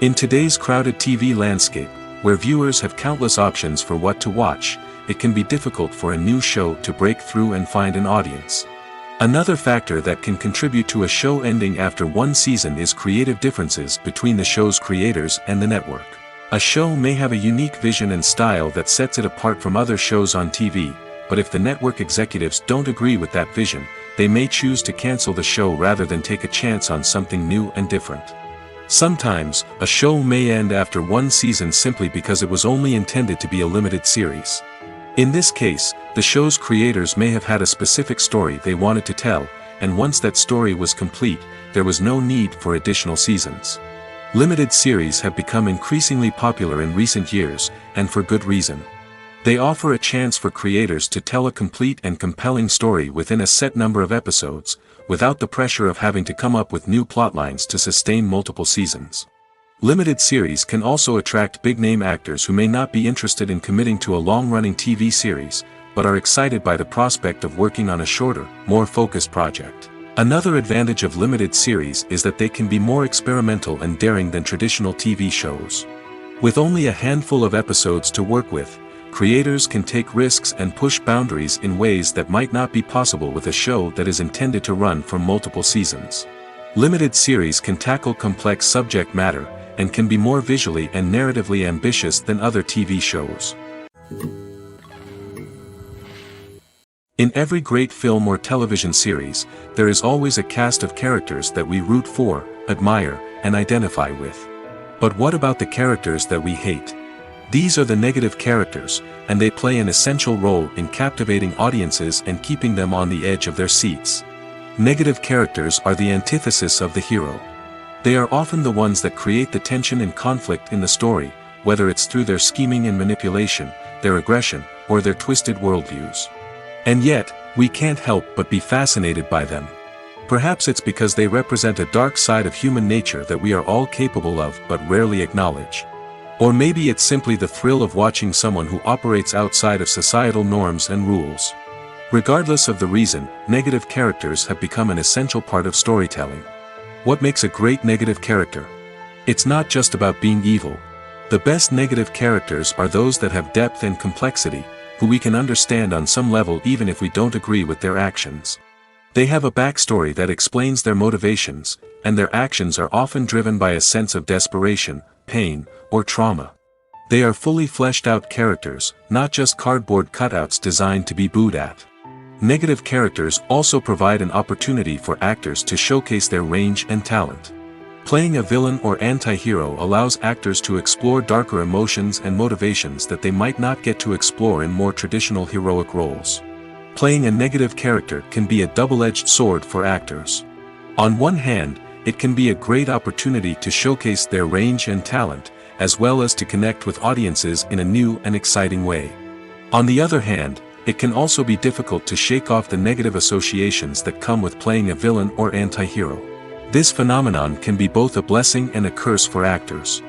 Speaker 1: In today's crowded TV landscape, where viewers have countless options for what to watch, it can be difficult for a new show to break through and find an audience. Another factor that can contribute to a show ending after one season is creative differences between the show's creators and the network. A show may have a unique vision and style that sets it apart from other shows on TV, but if the network executives don't agree with that vision, they may choose to cancel the show rather than take a chance on something new and different. Sometimes, a show may end after one season simply because it was only intended to be a limited series. In this case, the show's creators may have had a specific story they wanted to tell, and once that story was complete, there was no need for additional seasons. Limited series have become increasingly popular in recent years, and for good reason. They offer a chance for creators to tell a complete and compelling story within a set number of episodes, without the pressure of having to come up with new plotlines to sustain multiple seasons. Limited series can also attract big-name actors who may not be interested in committing to a long-running TV series, but are excited by the prospect of working on a shorter, more focused project. Another advantage of limited series is that they can be more experimental and daring than traditional TV shows. With only a handful of episodes to work with, creators can take risks and push boundaries in ways that might not be possible with a show that is intended to run for multiple seasons. Limited series can tackle complex subject matter, and can be more visually and narratively ambitious than other TV shows. In every great film or television series, there is always a cast of characters that we root for, admire, and identify with. But what about the characters that we hate? These are the negative characters, and they play an essential role in captivating audiences and keeping them on the edge of their seats. Negative characters are the antithesis of the hero. They are often the ones that create the tension and conflict in the story, whether it's through their scheming and manipulation, their aggression, or their twisted worldviews. And yet, we can't help but be fascinated by them. Perhaps it's because they represent a dark side of human nature that we are all capable of but rarely acknowledge. Or maybe it's simply the thrill of watching someone who operates outside of societal norms and rules. Regardless of the reason, negative characters have become an essential part of storytelling. What makes a great negative character? It's not just about being evil. The best negative characters are those that have depth and complexity, who we can understand on some level even if we don't agree with their actions. They have a backstory that explains their motivations, and their actions are often driven by a sense of desperation, pain, or trauma. They are fully fleshed out characters, not just cardboard cutouts designed to be booed at. Negative characters also provide an opportunity for actors to showcase their range and talent. Playing a villain or anti-hero allows actors to explore darker emotions and motivations that they might not get to explore in more traditional heroic roles. Playing a negative character can be a double-edged sword for actors. On one hand, it can be a great opportunity to showcase their range and talent, as well as to connect with audiences in a new and exciting way. On the other hand, it can also be difficult to shake off the negative associations that come with playing a villain or anti-hero. This phenomenon can be both a blessing and a curse for actors.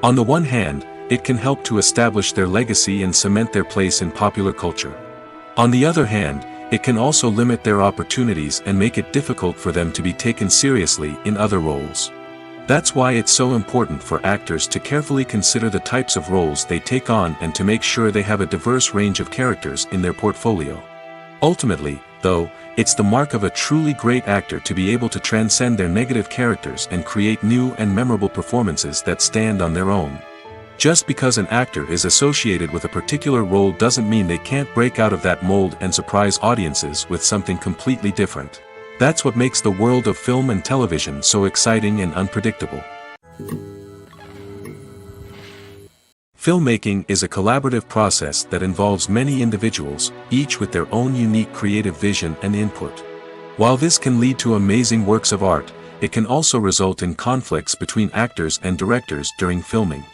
Speaker 1: On the one hand, it can help to establish their legacy and cement their place in popular culture. On the other hand, it can also limit their opportunities and make it difficult for them to be taken seriously in other roles. That's why it's so important for actors to carefully consider the types of roles they take on and to make sure they have a diverse range of characters in their portfolio. Ultimately, though, it's the mark of a truly great actor to be able to transcend their negative characters and create new and memorable performances that stand on their own. Just because an actor is associated with a particular role doesn't mean they can't break out of that mold and surprise audiences with something completely different. That's what makes the world of film and television so exciting and unpredictable. Filmmaking is a collaborative process that involves many individuals, each with their own unique creative vision and input. While this can lead to amazing works of art, it can also result in conflicts between actors and directors during filming.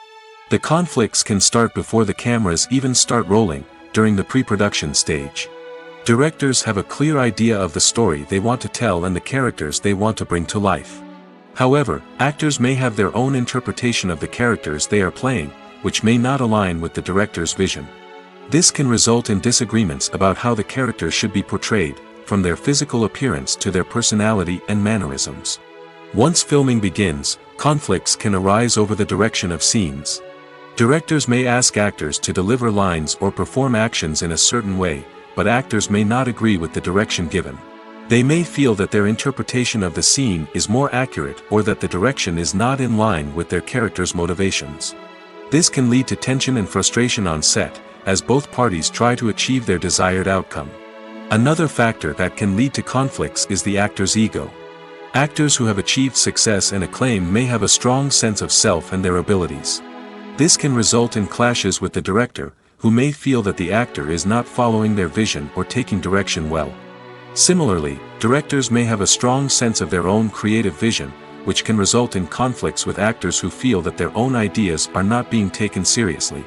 Speaker 1: The conflicts can start before the cameras even start rolling, during the pre-production stage. Directors have a clear idea of the story they want to tell and the characters they want to bring to life. However, actors may have their own interpretation of the characters they are playing, which may not align with the director's vision. This can result in disagreements about how the characters should be portrayed, from their physical appearance to their personality and mannerisms. Once filming begins, conflicts can arise over the direction of scenes. Directors may ask actors to deliver lines or perform actions in a certain way, but actors may not agree with the direction given. They may feel that their interpretation of the scene is more accurate or that the direction is not in line with their character's motivations. This can lead to tension and frustration on set, as both parties try to achieve their desired outcome. Another factor that can lead to conflicts is the actor's ego. Actors who have achieved success and acclaim may have a strong sense of self and their abilities. This can result in clashes with the director, who may feel that the actor is not following their vision or taking direction well. Similarly, directors may have a strong sense of their own creative vision, which can result in conflicts with actors who feel that their own ideas are not being taken seriously.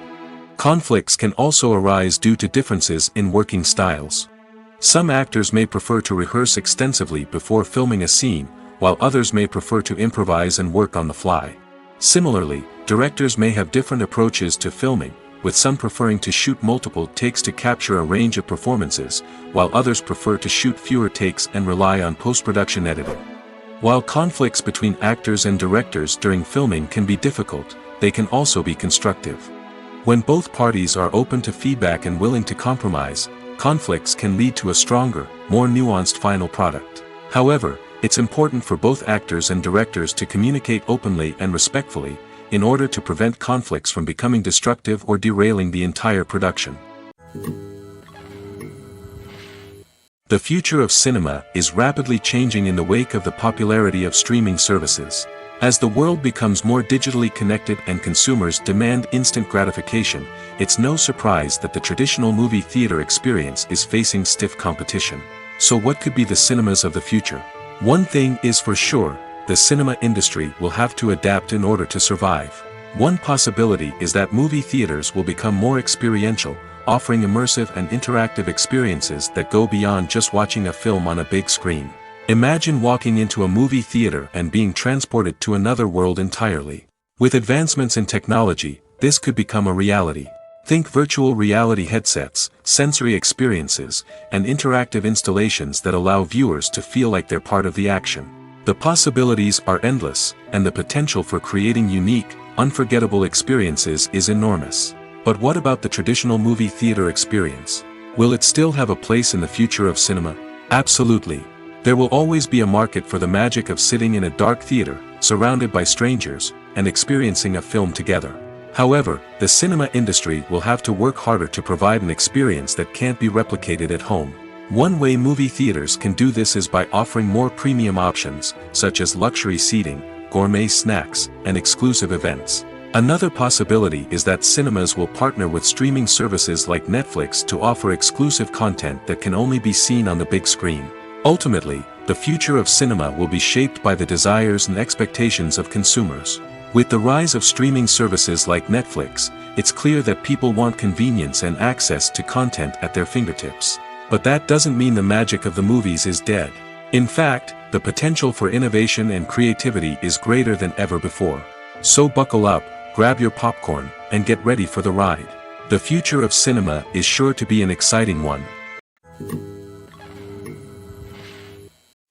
Speaker 1: Conflicts can also arise due to differences in working styles. Some actors may prefer to rehearse extensively before filming a scene, while others may prefer to improvise and work on the fly. Similarly, directors may have different approaches to filming, with some preferring to shoot multiple takes to capture a range of performances, while others prefer to shoot fewer takes and rely on post-production editing. While conflicts between actors and directors during filming can be difficult, they can also be constructive. When both parties are open to feedback and willing to compromise, conflicts can lead to a stronger, more nuanced final product. However, it's important for both actors and directors to communicate openly and respectfully, in order to prevent conflicts from becoming destructive or derailing the entire production. The future of cinema is rapidly changing in the wake of the popularity of streaming services. As the world becomes more digitally connected and consumers demand instant gratification, it's no surprise that the traditional movie theater experience is facing stiff competition. So what could be the cinemas of the future? One thing is for sure, the cinema industry will have to adapt in order to survive. One possibility is that movie theaters will become more experiential, offering immersive and interactive experiences that go beyond just watching a film on a big screen. Imagine walking into a movie theater and being transported to another world entirely. With advancements in technology, this could become a reality. Think virtual reality headsets, sensory experiences, and interactive installations that allow viewers to feel like they're part of the action. The possibilities are endless, and the potential for creating unique, unforgettable experiences is enormous. But what about the traditional movie theater experience? Will it still have a place in the future of cinema? Absolutely. There will always be a market for the magic of sitting in a dark theater, surrounded by strangers, and experiencing a film together. However, the cinema industry will have to work harder to provide an experience that can't be replicated at home. One way movie theaters can do this is by offering more premium options, such as luxury seating, gourmet snacks, and exclusive events. Another possibility is that cinemas will partner with streaming services like Netflix to offer exclusive content that can only be seen on the big screen. Ultimately, the future of cinema will be shaped by the desires and expectations of consumers. With the rise of streaming services like Netflix, it's clear that people want convenience and access to content at their fingertips. But that doesn't mean the magic of the movies is dead. In fact, the potential for innovation and creativity is greater than ever before. So buckle up, grab your popcorn, and get ready for the ride. The future of cinema is sure to be an exciting one.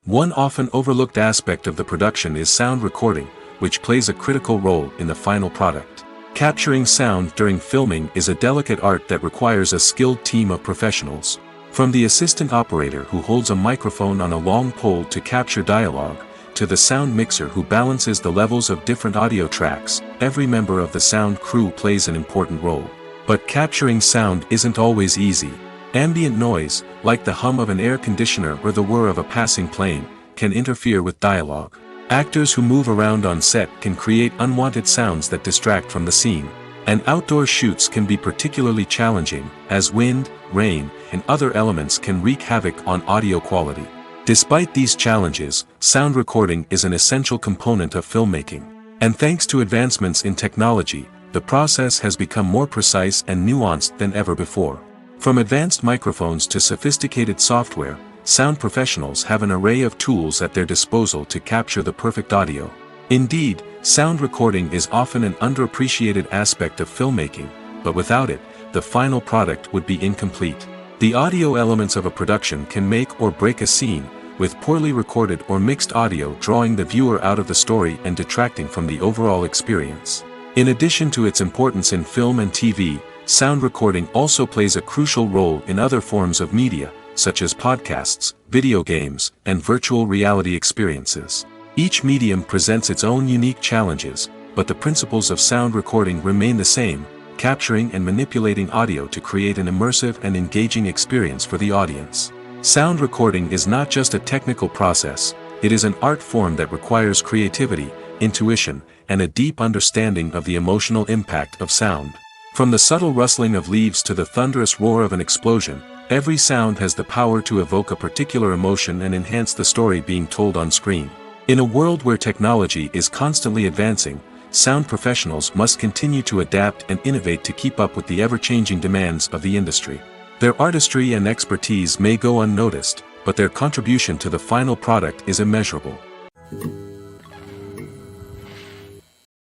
Speaker 1: One often overlooked aspect of the production is sound recording, which plays a critical role in the final product. Capturing sound during filming is a delicate art that requires a skilled team of professionals. From the assistant operator who holds a microphone on a long pole to capture dialogue, to the sound mixer who balances the levels of different audio tracks, every member of the sound crew plays an important role. But capturing sound isn't always easy. Ambient noise, like the hum of an air conditioner or the whir of a passing plane, can interfere with dialogue. Actors who move around on set can create unwanted sounds that distract from the scene. And outdoor shoots can be particularly challenging, as wind, rain, and other elements can wreak havoc on audio quality. Despite these challenges, sound recording is an essential component of filmmaking. And thanks to advancements in technology, the process has become more precise and nuanced than ever before. From advanced microphones to sophisticated software, sound professionals have an array of tools at their disposal to capture the perfect audio. Indeed, sound recording is often an underappreciated aspect of filmmaking, but without it, the final product would be incomplete. The audio elements of a production can make or break a scene, with poorly recorded or mixed audio drawing the viewer out of the story and detracting from the overall experience. In addition to its importance in film and TV, sound recording also plays a crucial role in other forms of media, such as podcasts, video games, and virtual reality experiences. Each medium presents its own unique challenges, but the principles of sound recording remain the same, capturing and manipulating audio to create an immersive and engaging experience for the audience. Sound recording is not just a technical process, it is an art form that requires creativity, intuition, and a deep understanding of the emotional impact of sound. From the subtle rustling of leaves to the thunderous roar of an explosion, every sound has the power to evoke a particular emotion and enhance the story being told on screen. In a world where technology is constantly advancing, sound professionals must continue to adapt and innovate to keep up with the ever-changing demands of the industry. Their artistry and expertise may go unnoticed, but their contribution to the final product is immeasurable.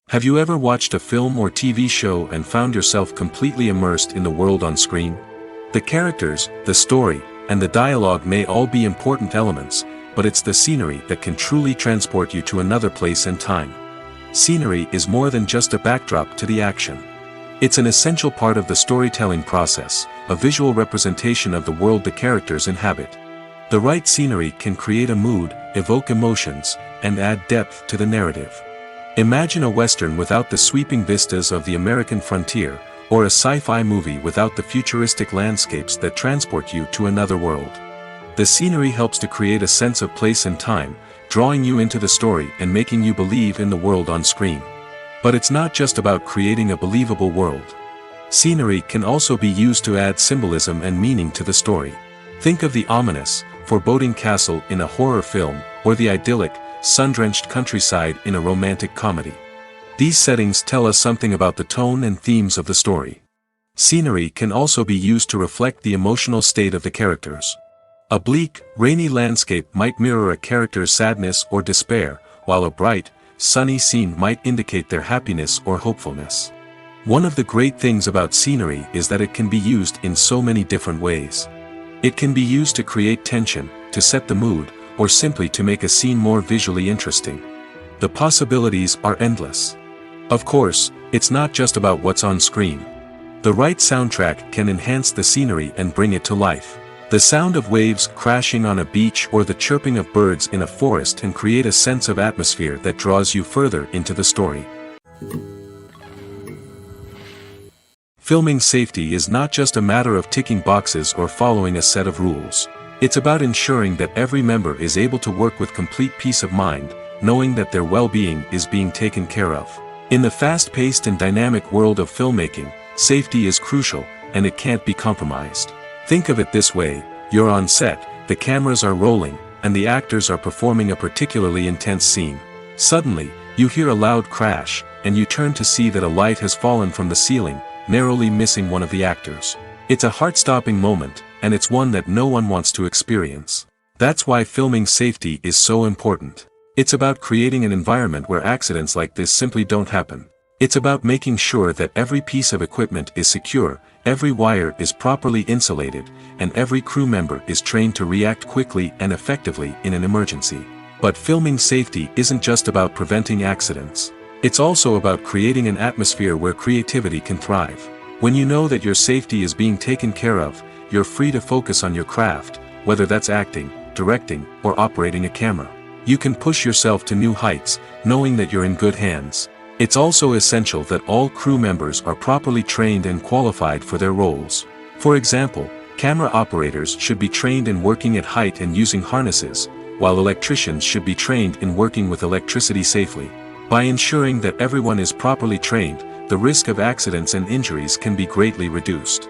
Speaker 1: Have you ever watched a film or TV show and found yourself completely immersed in the world on screen? The characters, the story, and the dialogue may all be important elements, but it's the scenery that can truly transport you to another place and time. Scenery is more than just a backdrop to the action. It's an essential part of the storytelling process, a visual representation of the world the characters inhabit. The right scenery can create a mood, evoke emotions, and add depth to the narrative. Imagine a Western without the sweeping vistas of the American frontier, or a sci-fi movie without the futuristic landscapes that transport you to another world. The scenery helps to create a sense of place and time, drawing you into the story and making you believe in the world on screen. But it's not just about creating a believable world. Scenery can also be used to add symbolism and meaning to the story. Think of the ominous, foreboding castle in a horror film, or the idyllic, sun-drenched countryside in a romantic comedy. These settings tell us something about the tone and themes of the story. Scenery can also be used to reflect the emotional state of the characters. A bleak, rainy landscape might mirror a character's sadness or despair, while a bright, sunny scene might indicate their happiness or hopefulness. One of the great things about scenery is that it can be used in so many different ways. It can be used to create tension, to set the mood, or simply to make a scene more visually interesting. The possibilities are endless. Of course, it's not just about what's on screen. The right soundtrack can enhance the scenery and bring it to life. The sound of waves crashing on a beach or the chirping of birds in a forest can create a sense of atmosphere that draws you further into the story. Filming safety is not just a matter of ticking boxes or following a set of rules. It's about ensuring that every member is able to work with complete peace of mind, knowing that their well-being is being taken care of. In the fast-paced and dynamic world of filmmaking, safety is crucial, and it can't be compromised. Think of it this way: you're on set, the cameras are rolling, and the actors are performing a particularly intense scene. Suddenly, you hear a loud crash, and you turn to see that a light has fallen from the ceiling, narrowly missing one of the actors. It's a heart-stopping moment, and it's one that no one wants to experience. That's why filming safety is so important. It's about creating an environment where accidents like this simply don't happen. It's about making sure that every piece of equipment is secure, every wire is properly insulated, and every crew member is trained to react quickly and effectively in an emergency. But filming safety isn't just about preventing accidents. It's also about creating an atmosphere where creativity can thrive. When you know that your safety is being taken care of, you're free to focus on your craft, whether that's acting, directing, or operating a camera. You can push yourself to new heights, knowing that you're in good hands. It's also essential that all crew members are properly trained and qualified for their roles. For example, camera operators should be trained in working at height and using harnesses, while electricians should be trained in working with electricity safely. By ensuring that everyone is properly trained, the risk of accidents and injuries can be greatly reduced.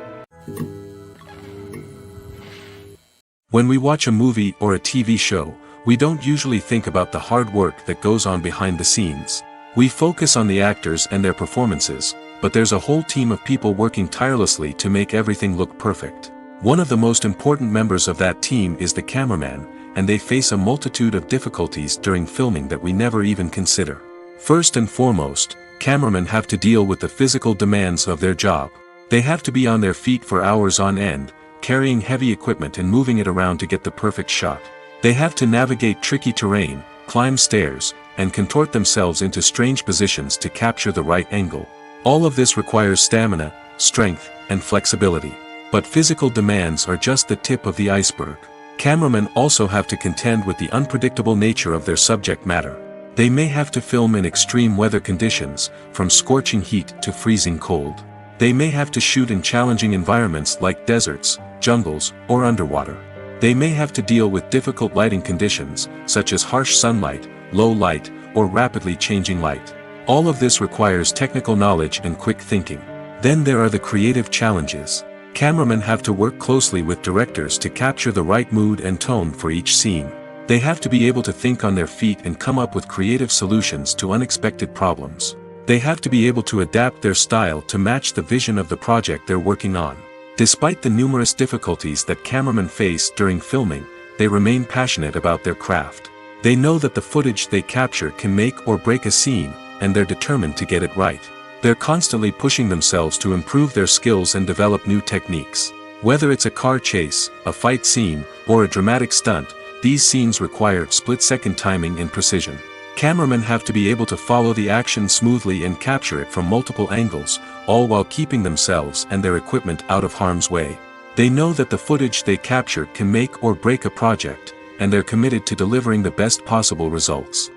Speaker 1: When we watch a movie or a TV show, we don't usually think about the hard work that goes on behind the scenes. We focus on the actors and their performances, but there's a whole team of people working tirelessly to make everything look perfect. One of the most important members of that team is the cameraman, and they face a multitude of difficulties during filming that we never even consider. First and foremost, cameramen have to deal with the physical demands of their job. They have to be on their feet for hours on end, carrying heavy equipment and moving it around to get the perfect shot. They have to navigate tricky terrain, climb stairs, and contort themselves into strange positions to capture the right angle. All of this requires stamina, strength, and flexibility. But physical demands are just the tip of the iceberg. Cameramen also have to contend with the unpredictable nature of their subject matter. They may have to film in extreme weather conditions, from scorching heat to freezing cold. They may have to shoot in challenging environments like deserts, jungles, or underwater. They may have to deal with difficult lighting conditions, such as harsh sunlight, low light, or rapidly changing light. All of this requires technical knowledge and quick thinking. Then there are the creative challenges. Cameramen have to work closely with directors to capture the right mood and tone for each scene. They have to be able to think on their feet and come up with creative solutions to unexpected problems. They have to be able to adapt their style to match the vision of the project they're working on. Despite the numerous difficulties that cameramen face during filming, they remain passionate about their craft. They know that the footage they capture can make or break a scene, and they're determined to get it right. They're constantly pushing themselves to improve their skills and develop new techniques. Whether it's a car chase, a fight scene, or a dramatic stunt, these scenes require split-second timing and precision. Cameramen have to be able to follow the action smoothly and capture it from multiple angles, all while keeping themselves and their equipment out of harm's way. They know that the footage they capture can make or break a project, and they're committed to delivering the best possible results.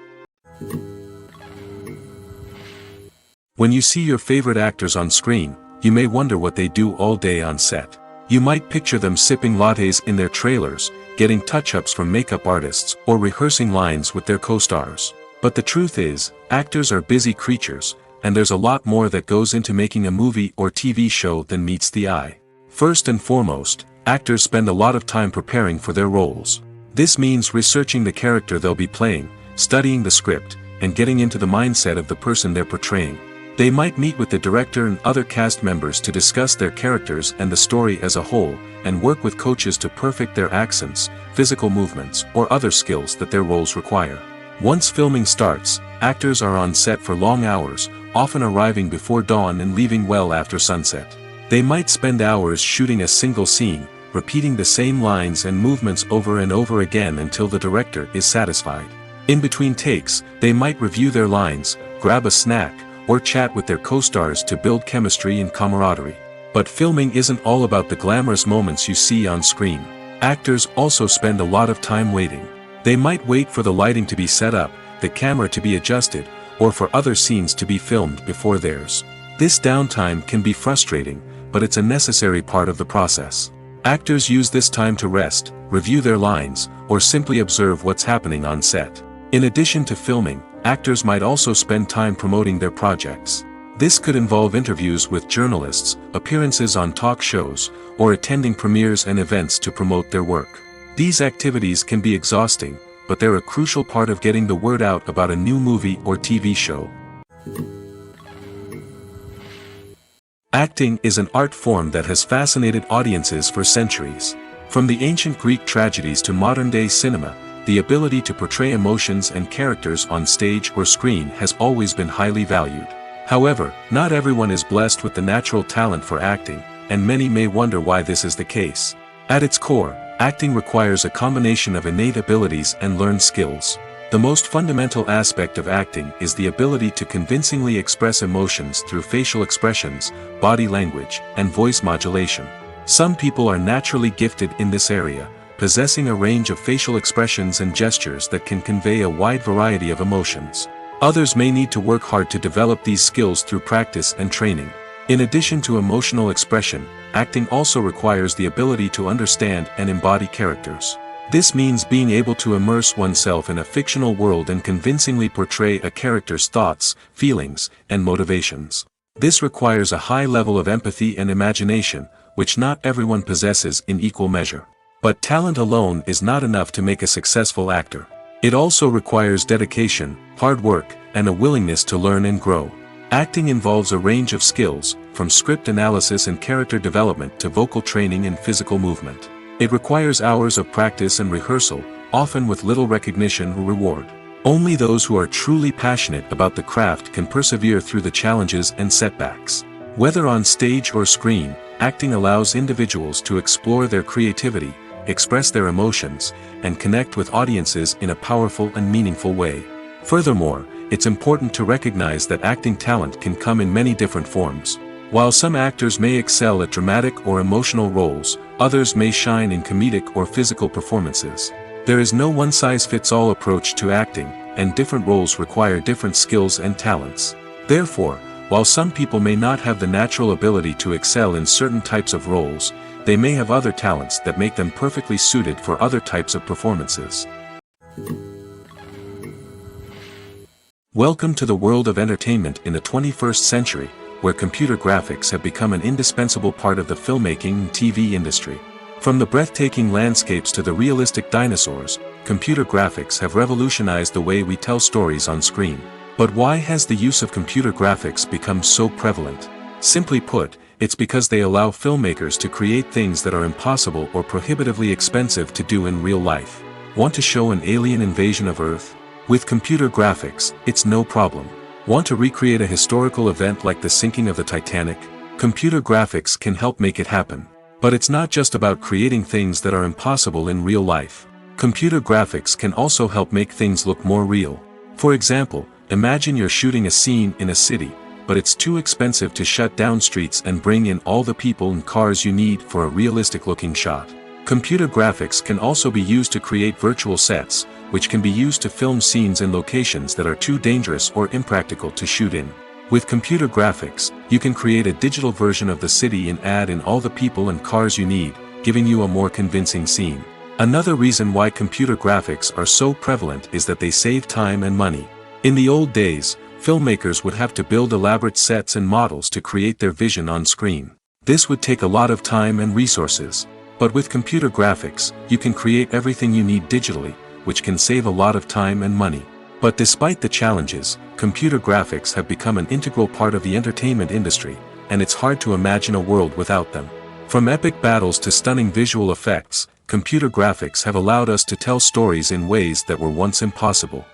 Speaker 1: When you see your favorite actors on screen, you may wonder what they do all day on set. You might picture them sipping lattes in their trailers, getting touch-ups from makeup artists, or rehearsing lines with their co-stars. But the truth is, actors are busy creatures, and there's a lot more that goes into making a movie or TV show than meets the eye. First and foremost, actors spend a lot of time preparing for their roles. This means researching the character they'll be playing, studying the script, and getting into the mindset of the person they're portraying. They might meet with the director and other cast members to discuss their characters and the story as a whole, and work with coaches to perfect their accents, physical movements, or other skills that their roles require. Once filming starts, actors are on set for long hours, often arriving before dawn and leaving well after sunset. They might spend hours shooting a single scene, repeating the same lines and movements over and over again until the director is satisfied. In between takes, they might review their lines, grab a snack, or chat with their co-stars to build chemistry and camaraderie. But filming isn't all about the glamorous moments you see on screen. Actors also spend a lot of time waiting. They might wait for the lighting to be set up, the camera to be adjusted, or for other scenes to be filmed before theirs. This downtime can be frustrating, but it's a necessary part of the process. Actors use this time to rest, review their lines, or simply observe what's happening on set. In addition to filming, actors might also spend time promoting their projects. This could involve interviews with journalists, appearances on talk shows, or attending premieres and events to promote their work. These activities can be exhausting, but they're a crucial part of getting the word out about a new movie or TV show. Acting is an art form that has fascinated audiences for centuries. From the ancient Greek tragedies to modern-day cinema, the ability to portray emotions and characters on stage or screen has always been highly valued. However, not everyone is blessed with the natural talent for acting, and many may wonder why this is the case. At its core, acting requires a combination of innate abilities and learned skills. The most fundamental aspect of acting is the ability to convincingly express emotions through facial expressions, body language, and voice modulation. Some people are naturally gifted in this area, possessing a range of facial expressions and gestures that can convey a wide variety of emotions. Others may need to work hard to develop these skills through practice and training. In addition to emotional expression, acting also requires the ability to understand and embody characters. This means being able to immerse oneself in a fictional world and convincingly portray a character's thoughts, feelings, and motivations. This requires a high level of empathy and imagination, which not everyone possesses in equal measure. But talent alone is not enough to make a successful actor. It also requires dedication, hard work, and a willingness to learn and grow. Acting involves a range of skills, from script analysis and character development to vocal training and physical movement. It requires hours of practice and rehearsal, often with little recognition or reward. Only those who are truly passionate about the craft can persevere through the challenges and setbacks. Whether on stage or screen, acting allows individuals to explore their creativity, express their emotions, and connect with audiences in a powerful and meaningful way. Furthermore, it's important to recognize that acting talent can come in many different forms. While some actors may excel at dramatic or emotional roles, others may shine in comedic or physical performances. There is no one-size-fits-all approach to acting, and different roles require different skills and talents. Therefore, while some people may not have the natural ability to excel in certain types of roles, they may have other talents that make them perfectly suited for other types of performances. Welcome to the world of entertainment in the 21st century, where computer graphics have become an indispensable part of the filmmaking and TV industry. From the breathtaking landscapes to the realistic dinosaurs, computer graphics have revolutionized the way we tell stories on screen. But why has the use of computer graphics become so prevalent? Simply put, it's because they allow filmmakers to create things that are impossible or prohibitively expensive to do in real life. Want to show an alien invasion of Earth? With computer graphics, it's no problem. Want to recreate a historical event like the sinking of the Titanic? Computer graphics can help make it happen. But it's not just about creating things that are impossible in real life. Computer graphics can also help make things look more real. For example, imagine you're shooting a scene in a city, but it's too expensive to shut down streets and bring in all the people and cars you need for a realistic-looking shot. Computer graphics can also be used to create virtual sets, which can be used to film scenes in locations that are too dangerous or impractical to shoot in. With computer graphics, you can create a digital version of the city and add in all the people and cars you need, giving you a more convincing scene. Another reason why computer graphics are so prevalent is that they save time and money. In the old days, filmmakers would have to build elaborate sets and models to create their vision on screen. This would take a lot of time and resources. But with computer graphics, you can create everything you need digitally, which can save a lot of time and money. But despite the challenges, computer graphics have become an integral part of the entertainment industry, and it's hard to imagine a world without them. From epic battles to stunning visual effects, computer graphics have allowed us to tell stories in ways that were once impossible.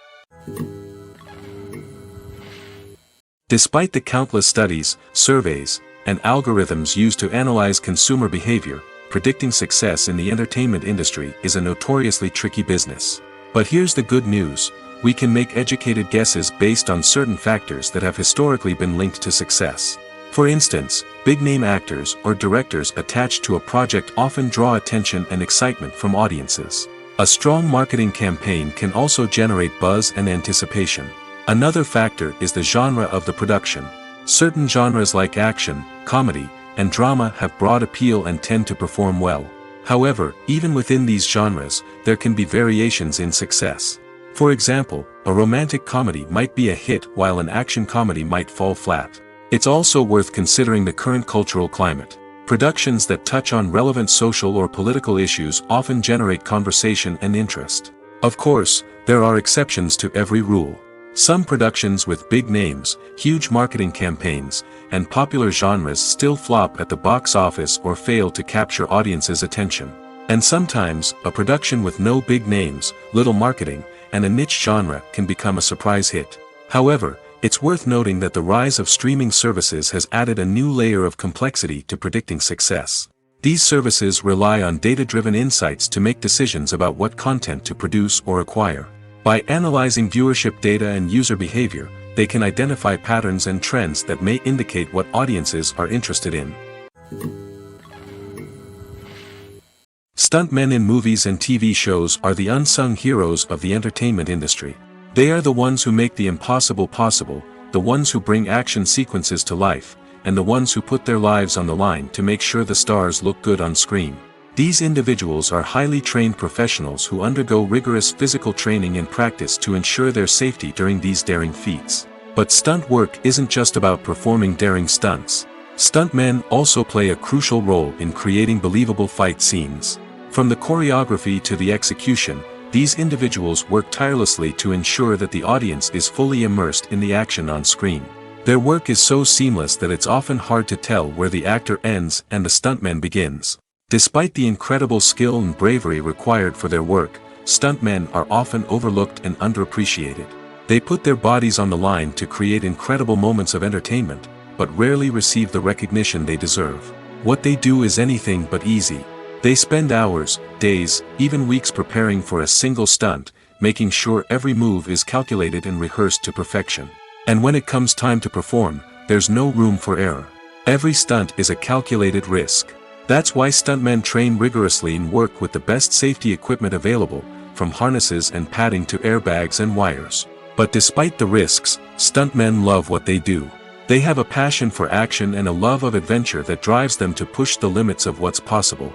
Speaker 1: Despite the countless studies, surveys, and algorithms used to analyze consumer behavior, predicting success in the entertainment industry is a notoriously tricky business. But here's the good news. We can make educated guesses based on certain factors that have historically been linked to success. For instance, big-name actors or directors attached to a project often draw attention and excitement from audiences. A strong marketing campaign can also generate buzz and anticipation. Another factor is the genre of the production. Certain genres like action, comedy, and drama have broad appeal and tend to perform well. However, even within these genres, there can be variations in success. For example, a romantic comedy might be a hit while an action comedy might fall flat. It's also worth considering the current cultural climate. Productions that touch on relevant social or political issues often generate conversation and interest. Of course, there are exceptions to every rule. Some productions with big names, huge marketing campaigns, and popular genres still flop at the box office or fail to capture audiences' attention. And sometimes, a production with no big names, little marketing, and a niche genre can become a surprise hit. However, it's worth noting that the rise of streaming services has added a new layer of complexity to predicting success. These services rely on data-driven insights to make decisions about what content to produce or acquire. By analyzing viewership data and user behavior, they can identify patterns and trends that may indicate what audiences are interested in. Stuntmen in movies and TV shows are the unsung heroes of the entertainment industry. They are the ones who make the impossible possible, the ones who bring action sequences to life, and the ones who put their lives on the line to make sure the stars look good on screen. These individuals are highly trained professionals who undergo rigorous physical training and practice to ensure their safety during these daring feats. But stunt work isn't just about performing daring stunts. Stuntmen also play a crucial role in creating believable fight scenes. From the choreography to the execution, these individuals work tirelessly to ensure that the audience is fully immersed in the action on screen. Their work is so seamless that it's often hard to tell where the actor ends and the stuntman begins. Despite the incredible skill and bravery required for their work, stuntmen are often overlooked and underappreciated. They put their bodies on the line to create incredible moments of entertainment, but rarely receive the recognition they deserve. What they do is anything but easy. They spend hours, days, even weeks preparing for a single stunt, making sure every move is calculated and rehearsed to perfection. And when it comes time to perform, there's no room for error. Every stunt is a calculated risk. That's why stuntmen train rigorously and work with the best safety equipment available, from harnesses and padding to airbags and wires. But despite the risks, stuntmen love what they do. They have a passion for action and a love of adventure that drives them to push the limits of what's possible.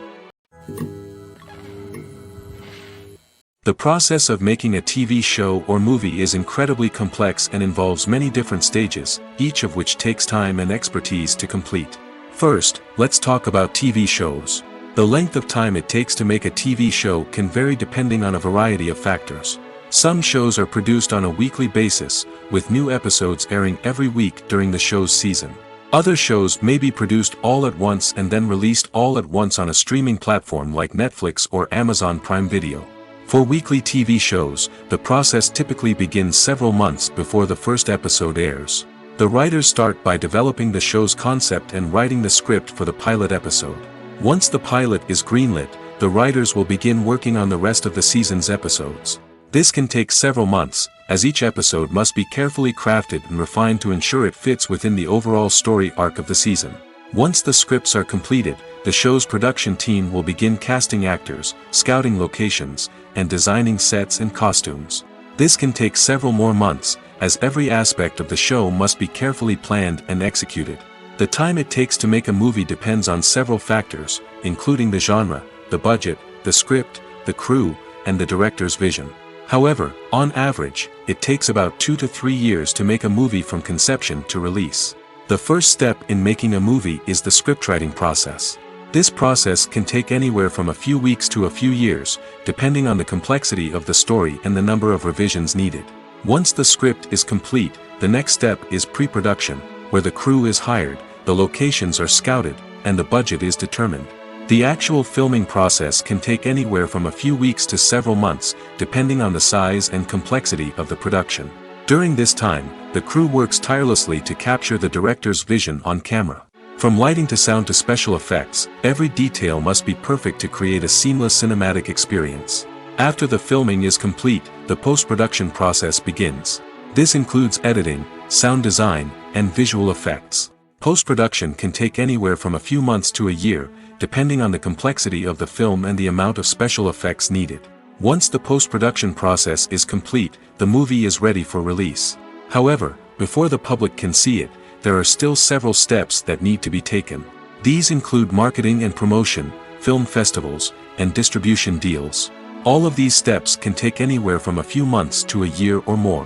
Speaker 1: The process of making a TV show or movie is incredibly complex and involves many different stages, each of which takes time and expertise to complete. First, let's talk about TV shows. The length of time it takes to make a TV show can vary depending on a variety of factors. Some shows are produced on a weekly basis, with new episodes airing every week during the show's season. Other shows may be produced all at once and then released all at once on a streaming platform like Netflix or Amazon Prime Video. For weekly TV shows, the process typically begins several months before the first episode airs. The writers start by developing the show's concept and writing the script for the pilot episode. Once the pilot is greenlit, the writers will begin working on the rest of the season's episodes. This can take several months, as each episode must be carefully crafted and refined to ensure it fits within the overall story arc of the season. Once the scripts are completed, the show's production team will begin casting actors, scouting locations, and designing sets and costumes. This can take several more months, as every aspect of the show must be carefully planned and executed. The time it takes to make a movie depends on several factors, including the genre, the budget, the script, the crew, and the director's vision. However, on average, it takes about 2 to 3 years to make a movie from conception to release. The first step in making a movie is the scriptwriting process. This process can take anywhere from a few weeks to a few years, depending on the complexity of the story and the number of revisions needed. Once the script is complete, the next step is pre-production, where the crew is hired, the locations are scouted, and the budget is determined. The actual filming process can take anywhere from a few weeks to several months, depending on the size and complexity of the production. During this time, the crew works tirelessly to capture the director's vision on camera. From lighting to sound to special effects, every detail must be perfect to create a seamless cinematic experience. After the filming is complete, the post-production process begins. This includes editing, sound design, and visual effects. Post-production can take anywhere from a few months to a year, depending on the complexity of the film and the amount of special effects needed. Once the post-production process is complete, the movie is ready for release. However, before the public can see it, there are still several steps that need to be taken. These include marketing and promotion, film festivals, and distribution deals. All of these steps can take anywhere from a few months to a year or more.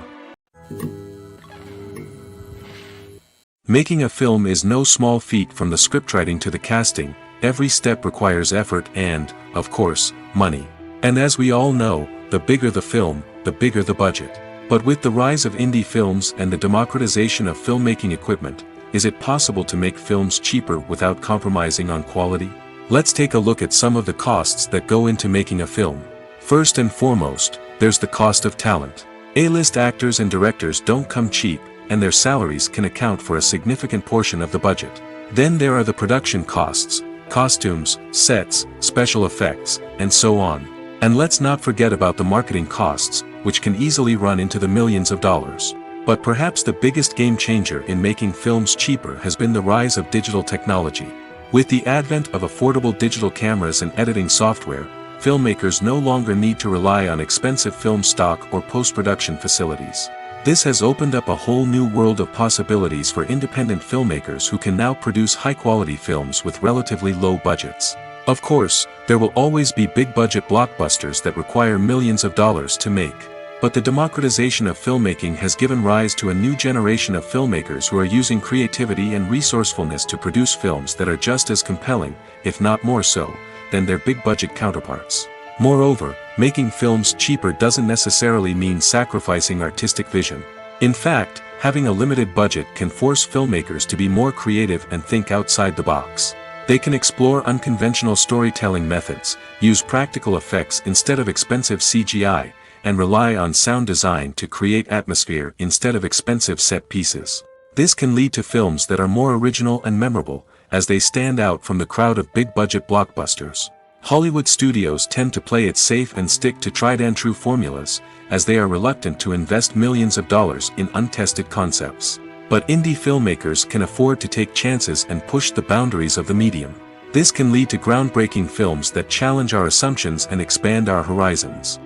Speaker 1: Making a film is no small feat. From the scriptwriting to the casting, every step requires effort and, of course, money. And as we all know, the bigger the film, the bigger the budget. But with the rise of indie films and the democratization of filmmaking equipment, is it possible to make films cheaper without compromising on quality? Let's take a look at some of the costs that go into making a film. First and foremost, there's the cost of talent. A-list actors and directors don't come cheap, and their salaries can account for a significant portion of the budget. Then there are the production costs, costumes, sets, special effects, and so on. And let's not forget about the marketing costs, which can easily run into the millions of dollars. But perhaps the biggest game changer in making films cheaper has been the rise of digital technology. With the advent of affordable digital cameras and editing software, filmmakers no longer need to rely on expensive film stock or post-production facilities. This has opened up a whole new world of possibilities for independent filmmakers who can now produce high-quality films with relatively low budgets. Of course, there will always be big-budget blockbusters that require millions of dollars to make. But the democratization of filmmaking has given rise to a new generation of filmmakers who are using creativity and resourcefulness to produce films that are just as compelling, if not more so, than their big-budget counterparts. Moreover, making films cheaper doesn't necessarily mean sacrificing artistic vision. In fact, having a limited budget can force filmmakers to be more creative and think outside the box. They can explore unconventional storytelling methods, use practical effects instead of expensive CGI, and rely on sound design to create atmosphere instead of expensive set pieces. This can lead to films that are more original and memorable, as they stand out from the crowd of big-budget blockbusters. Hollywood studios tend to play it safe and stick to tried-and-true formulas, as they are reluctant to invest millions of dollars in untested concepts. But indie filmmakers can afford to take chances and push the boundaries of the medium. This can lead to groundbreaking films that challenge our assumptions and expand our horizons.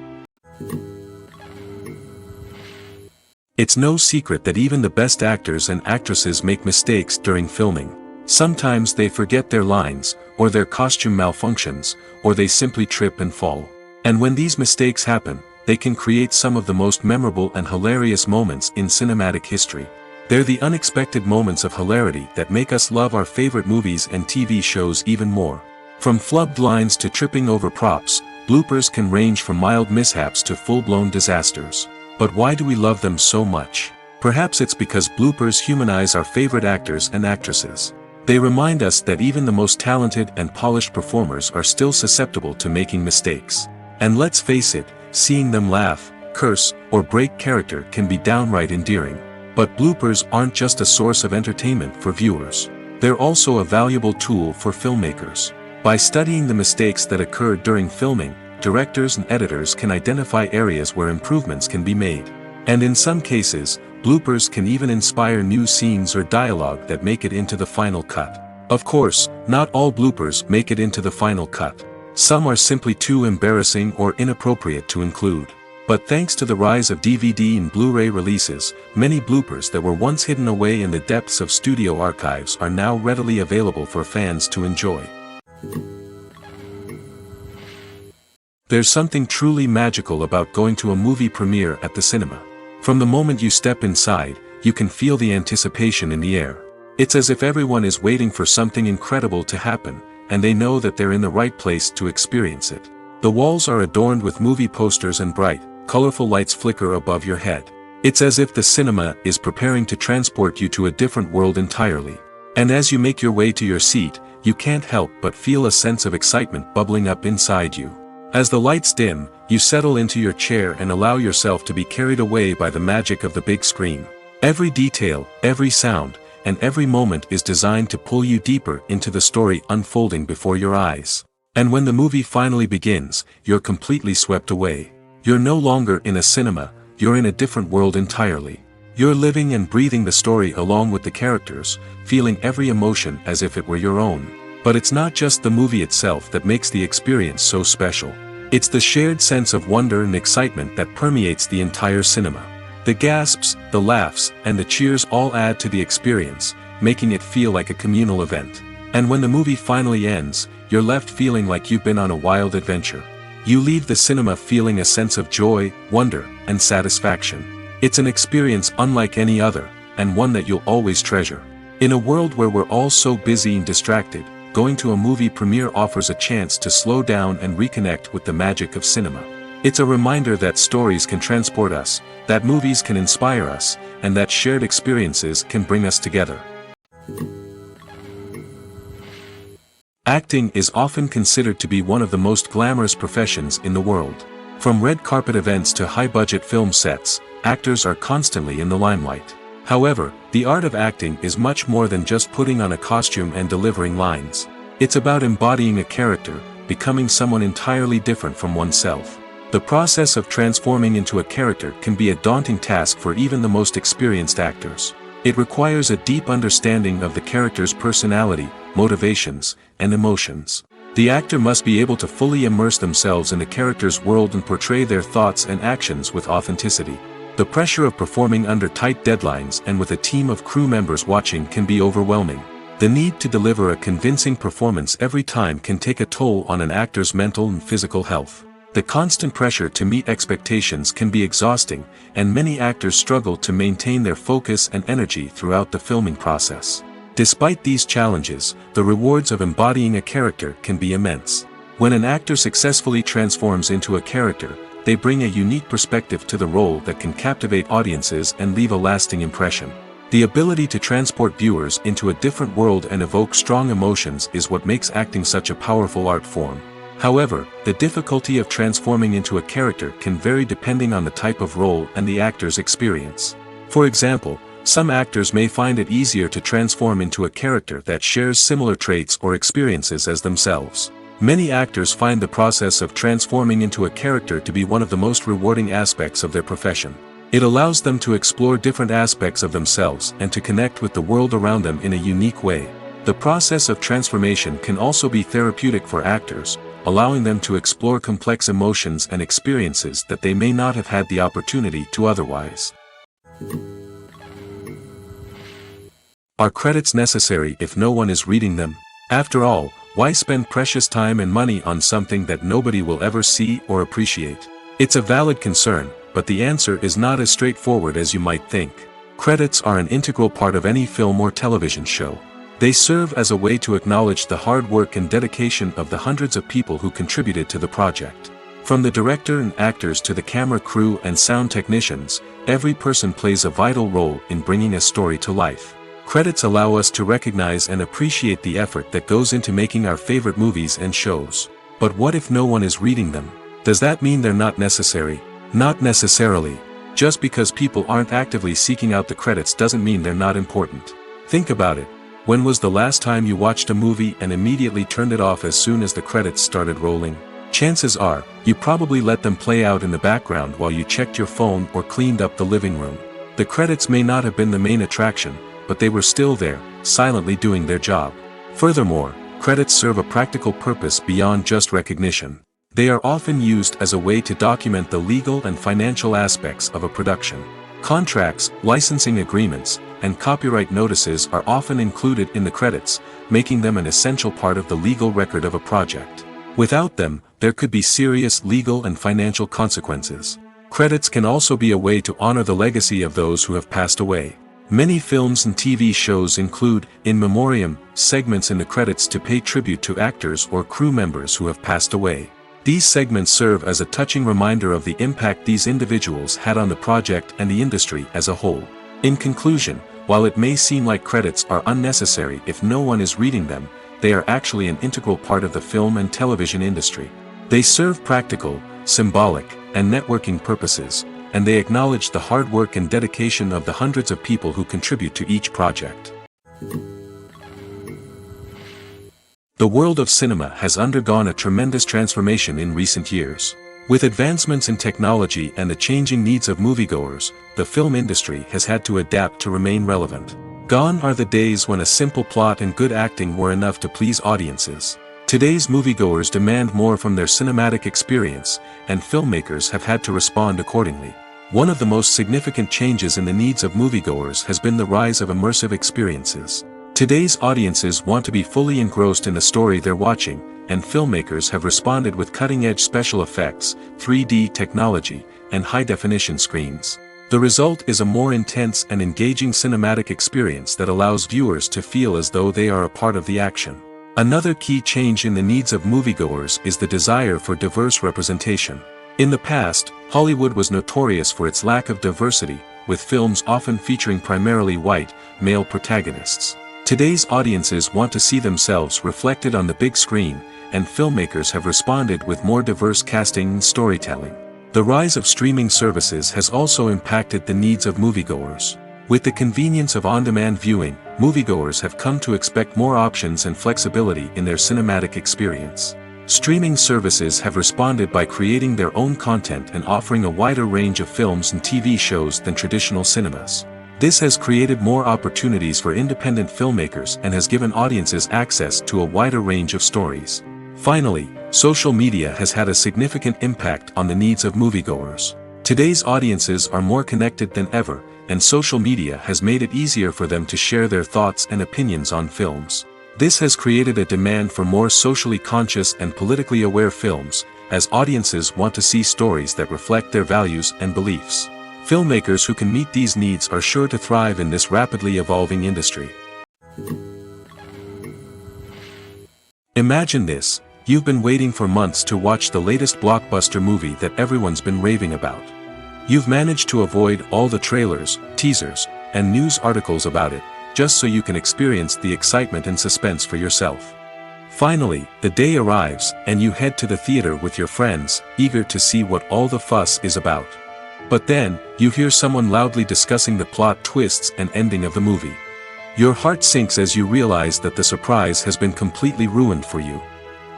Speaker 1: It's no secret that even the best actors and actresses make mistakes during filming. Sometimes they forget their lines, or their costume malfunctions, or they simply trip and fall. And when these mistakes happen, they can create some of the most memorable and hilarious moments in cinematic history. They're the unexpected moments of hilarity that make us love our favorite movies and TV shows even more. From flubbed lines to tripping over props, bloopers can range from mild mishaps to full-blown disasters. But why do we love them so much? Perhaps it's because bloopers humanize our favorite actors and actresses. They remind us that even the most talented and polished performers are still susceptible to making mistakes. And let's face it, seeing them laugh, curse, or break character can be downright endearing. But bloopers aren't just a source of entertainment for viewers. They're also a valuable tool for filmmakers. By studying the mistakes that occurred during filming, directors and editors can identify areas where improvements can be made. And in some cases, bloopers can even inspire new scenes or dialogue that make it into the final cut. Of course, not all bloopers make it into the final cut. Some are simply too embarrassing or inappropriate to include. But thanks to the rise of DVD and Blu-ray releases, many bloopers that were once hidden away in the depths of studio archives are now readily available for fans to enjoy. There's something truly magical about going to a movie premiere at the cinema. From the moment you step inside, you can feel the anticipation in the air. It's as if everyone is waiting for something incredible to happen, and they know that they're in the right place to experience it. The walls are adorned with movie posters and bright, colorful lights flicker above your head. It's as if the cinema is preparing to transport you to a different world entirely. And as you make your way to your seat, you can't help but feel a sense of excitement bubbling up inside you. As the lights dim, you settle into your chair and allow yourself to be carried away by the magic of the big screen. Every detail, every sound, and every moment is designed to pull you deeper into the story unfolding before your eyes. And when the movie finally begins, you're completely swept away. You're no longer in a cinema, you're in a different world entirely. You're living and breathing the story along with the characters, feeling every emotion as if it were your own. But it's not just the movie itself that makes the experience so special. It's the shared sense of wonder and excitement that permeates the entire cinema. The gasps, the laughs, and the cheers all add to the experience, making it feel like a communal event. And when the movie finally ends, you're left feeling like you've been on a wild adventure. You leave the cinema feeling a sense of joy, wonder, and satisfaction. It's an experience unlike any other, and one that you'll always treasure. In a world where we're all so busy and distracted, going to a movie premiere offers a chance to slow down and reconnect with the magic of cinema. It's a reminder that stories can transport us, that movies can inspire us, and that shared experiences can bring us together. Acting is often considered to be one of the most glamorous professions in the world. From red carpet events to high-budget film sets, actors are constantly in the limelight. However, the art of acting is much more than just putting on a costume and delivering lines. It's about embodying a character, becoming someone entirely different from oneself. The process of transforming into a character can be a daunting task for even the most experienced actors. It requires a deep understanding of the character's personality, motivations, and emotions. The actor must be able to fully immerse themselves in the character's world and portray their thoughts and actions with authenticity. The pressure of performing under tight deadlines and with a team of crew members watching can be overwhelming. The need to deliver a convincing performance every time can take a toll on an actor's mental and physical health. The constant pressure to meet expectations can be exhausting, and many actors struggle to maintain their focus and energy throughout the filming process. Despite these challenges, the rewards of embodying a character can be immense. When an actor successfully transforms into a character, they bring a unique perspective to the role that can captivate audiences and leave a lasting impression. The ability to transport viewers into a different world and evoke strong emotions is what makes acting such a powerful art form. However, the difficulty of transforming into a character can vary depending on the type of role and the actor's experience. For example, some actors may find it easier to transform into a character that shares similar traits or experiences as themselves. Many actors find the process of transforming into a character to be one of the most rewarding aspects of their profession. It allows them to explore different aspects of themselves and to connect with the world around them in a unique way. The process of transformation can also be therapeutic for actors, allowing them to explore complex emotions and experiences that they may not have had the opportunity to otherwise. Are credits necessary if no one is reading them? After all, why spend precious time and money on something that nobody will ever see or appreciate? It's a valid concern, but the answer is not as straightforward as you might think. Credits are an integral part of any film or television show. They serve as a way to acknowledge the hard work and dedication of the hundreds of people who contributed to the project. From the director and actors to the camera crew and sound technicians, every person plays a vital role in bringing a story to life. Credits allow us to recognize and appreciate the effort that goes into making our favorite movies and shows. But what if no one is reading them? Does that mean they're not necessary? Not necessarily. Just because people aren't actively seeking out the credits doesn't mean they're not important. Think about it. When was the last time you watched a movie and immediately turned it off as soon as the credits started rolling? Chances are, you probably let them play out in the background while you checked your phone or cleaned up the living room. The credits may not have been the main attraction, but they were still there, silently doing their job. Furthermore, credits serve a practical purpose beyond just recognition. They are often used as a way to document the legal and financial aspects of a production. Contracts, licensing agreements, and copyright notices are often included in the credits, making them an essential part of the legal record of a project. Without them, there could be serious legal and financial consequences. Credits can also be a way to honor the legacy of those who have passed away. Many films and TV shows include, in memoriam, segments in the credits to pay tribute to actors or crew members who have passed away. These segments serve as a touching reminder of the impact these individuals had on the project and the industry as a whole. In conclusion, while it may seem like credits are unnecessary if no one is reading them, they are actually an integral part of the film and television industry. They serve practical, symbolic, and networking purposes, and they acknowledge the hard work and dedication of the hundreds of people who contribute to each project. The world of cinema has undergone a tremendous transformation in recent years. With advancements in technology and the changing needs of moviegoers, the film industry has had to adapt to remain relevant. Gone are the days when a simple plot and good acting were enough to please audiences. Today's moviegoers demand more from their cinematic experience, and filmmakers have had to respond accordingly. One of the most significant changes in the needs of moviegoers has been the rise of immersive experiences. Today's audiences want to be fully engrossed in the story they're watching, and filmmakers have responded with cutting-edge special effects, 3D technology, and high-definition screens. The result is a more intense and engaging cinematic experience that allows viewers to feel as though they are a part of the action. Another key change in the needs of moviegoers is the desire for diverse representation. In the past, Hollywood was notorious for its lack of diversity, with films often featuring primarily white, male protagonists. Today's audiences want to see themselves reflected on the big screen, and filmmakers have responded with more diverse casting and storytelling. The rise of streaming services has also impacted the needs of moviegoers. With the convenience of on-demand viewing, moviegoers have come to expect more options and flexibility in their cinematic experience. Streaming services have responded by creating their own content and offering a wider range of films and TV shows than traditional cinemas. This has created more opportunities for independent filmmakers and has given audiences access to a wider range of stories. Finally, social media has had a significant impact on the needs of moviegoers. Today's audiences are more connected than ever, and social media has made it easier for them to share their thoughts and opinions on films. This has created a demand for more socially conscious and politically aware films, as audiences want to see stories that reflect their values and beliefs. Filmmakers who can meet these needs are sure to thrive in this rapidly evolving industry. Imagine this: you've been waiting for months to watch the latest blockbuster movie that everyone's been raving about. You've managed to avoid all the trailers, teasers, and news articles about it, just so you can experience the excitement and suspense for yourself. Finally, the day arrives, and you head to the theater with your friends, eager to see what all the fuss is about. But then, you hear someone loudly discussing the plot twists and ending of the movie. Your heart sinks as you realize that the surprise has been completely ruined for you.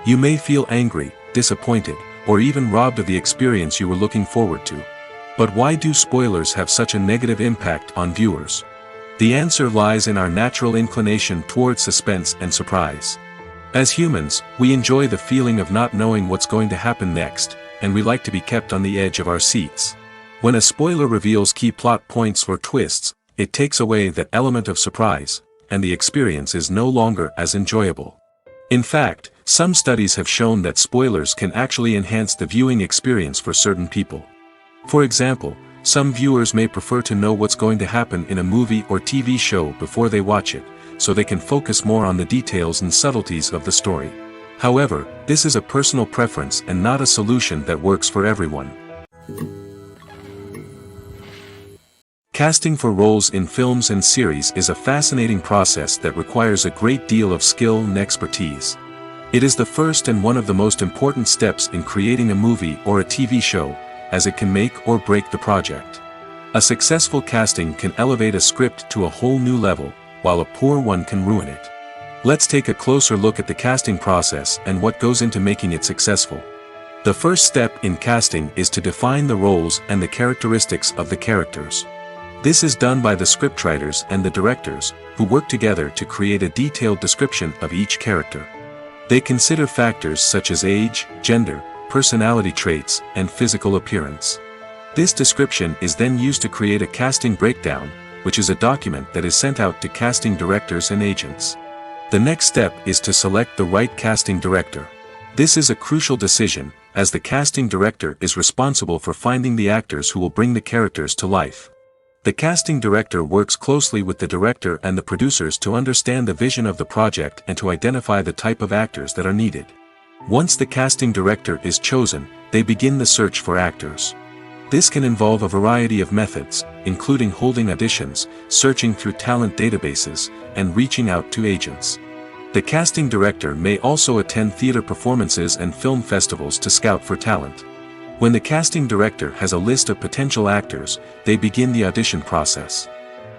Speaker 1: You may feel angry, disappointed, or even robbed of the experience you were looking forward to. But why do spoilers have such a negative impact on viewers? The answer lies in our natural inclination towards suspense and surprise. As humans, we enjoy the feeling of not knowing what's going to happen next, and we like to be kept on the edge of our seats. When a spoiler reveals key plot points or twists, it takes away that element of surprise, and the experience is no longer as enjoyable. In fact, some studies have shown that spoilers can actually enhance the viewing experience for certain people. For example, some viewers may prefer to know what's going to happen in a movie or TV show before they watch it, so they can focus more on the details and subtleties of the story. However, this is a personal preference and not a solution that works for everyone. Casting for roles in films and series is a fascinating process that requires a great deal of skill and expertise. It is the first and one of the most important steps in creating a movie or a TV show, as it can make or break the project. A successful casting can elevate a script to a whole new level, while a poor one can ruin it. Let's take a closer look at the casting process and what goes into making it successful. The first step in casting is to define the roles and the characteristics of the characters. This is done by the scriptwriters and the directors, who work together to create a detailed description of each character. They consider factors such as age, gender, personality traits, and physical appearance. This description is then used to create a casting breakdown, which is a document that is sent out to casting directors and agents. The next step is to select the right casting director. This is a crucial decision, as the casting director is responsible for finding the actors who will bring the characters to life. The casting director works closely with the director and the producers to understand the vision of the project and to identify the type of actors that are needed. Once the casting director is chosen, they begin the search for actors. This can involve a variety of methods, including holding auditions, searching through talent databases, and reaching out to agents. The casting director may also attend theater performances and film festivals to scout for talent. When the casting director has a list of potential actors, they begin the audition process.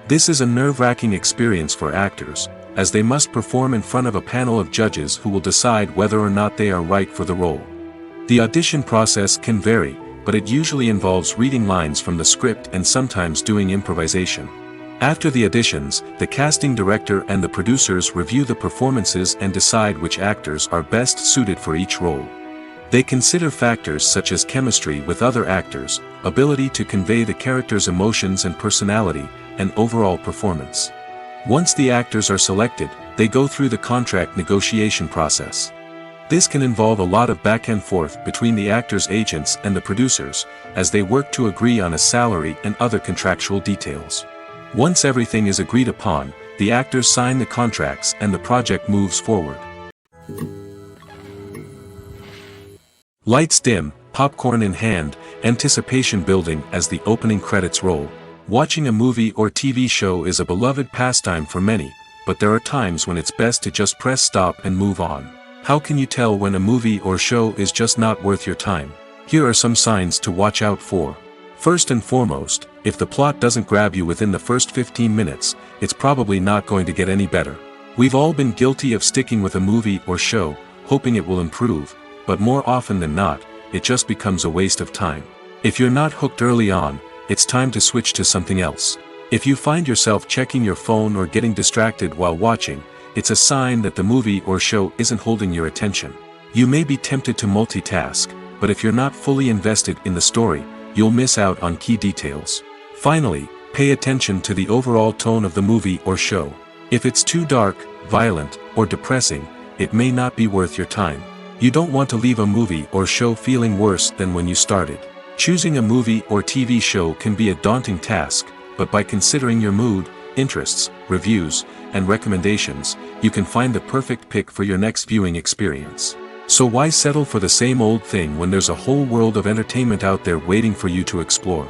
Speaker 1: This is a nerve-wracking experience for actors, as they must perform in front of a panel of judges who will decide whether or not they are right for the role. The audition process can vary, but it usually involves reading lines from the script and sometimes doing improvisation. After the auditions, the casting director and the producers review the performances and decide which actors are best suited for each role. They consider factors such as chemistry with other actors, ability to convey the character's emotions and personality, and overall performance. Once the actors are selected, they go through the contract negotiation process. This can involve a lot of back and forth between the actors' agents and the producers, as they work to agree on a salary and other contractual details. Once everything is agreed upon, the actors sign the contracts and the project moves forward. Lights dim, popcorn in hand, anticipation building as the opening credits roll. Watching a movie or TV show is a beloved pastime for many, but there are times when it's best to just press stop and move on. How can you tell when a movie or show is just not worth your time? Here are some signs to watch out for. First and foremost, if the plot doesn't grab you within the first 15 minutes, it's probably not going to get any better. We've all been guilty of sticking with a movie or show, hoping it will improve, but more often than not, it just becomes a waste of time. If you're not hooked early on, it's time to switch to something else. If you find yourself checking your phone or getting distracted while watching, it's a sign that the movie or show isn't holding your attention. You may be tempted to multitask, but if you're not fully invested in the story, you'll miss out on key details. Finally, pay attention to the overall tone of the movie or show. If it's too dark, violent, or depressing, it may not be worth your time. You don't want to leave a movie or show feeling worse than when you started. Choosing a movie or TV show can be a daunting task, but by considering your mood, interests, reviews, and recommendations, you can find the perfect pick for your next viewing experience. So why settle for the same old thing when there's a whole world of entertainment out there waiting for you to explore?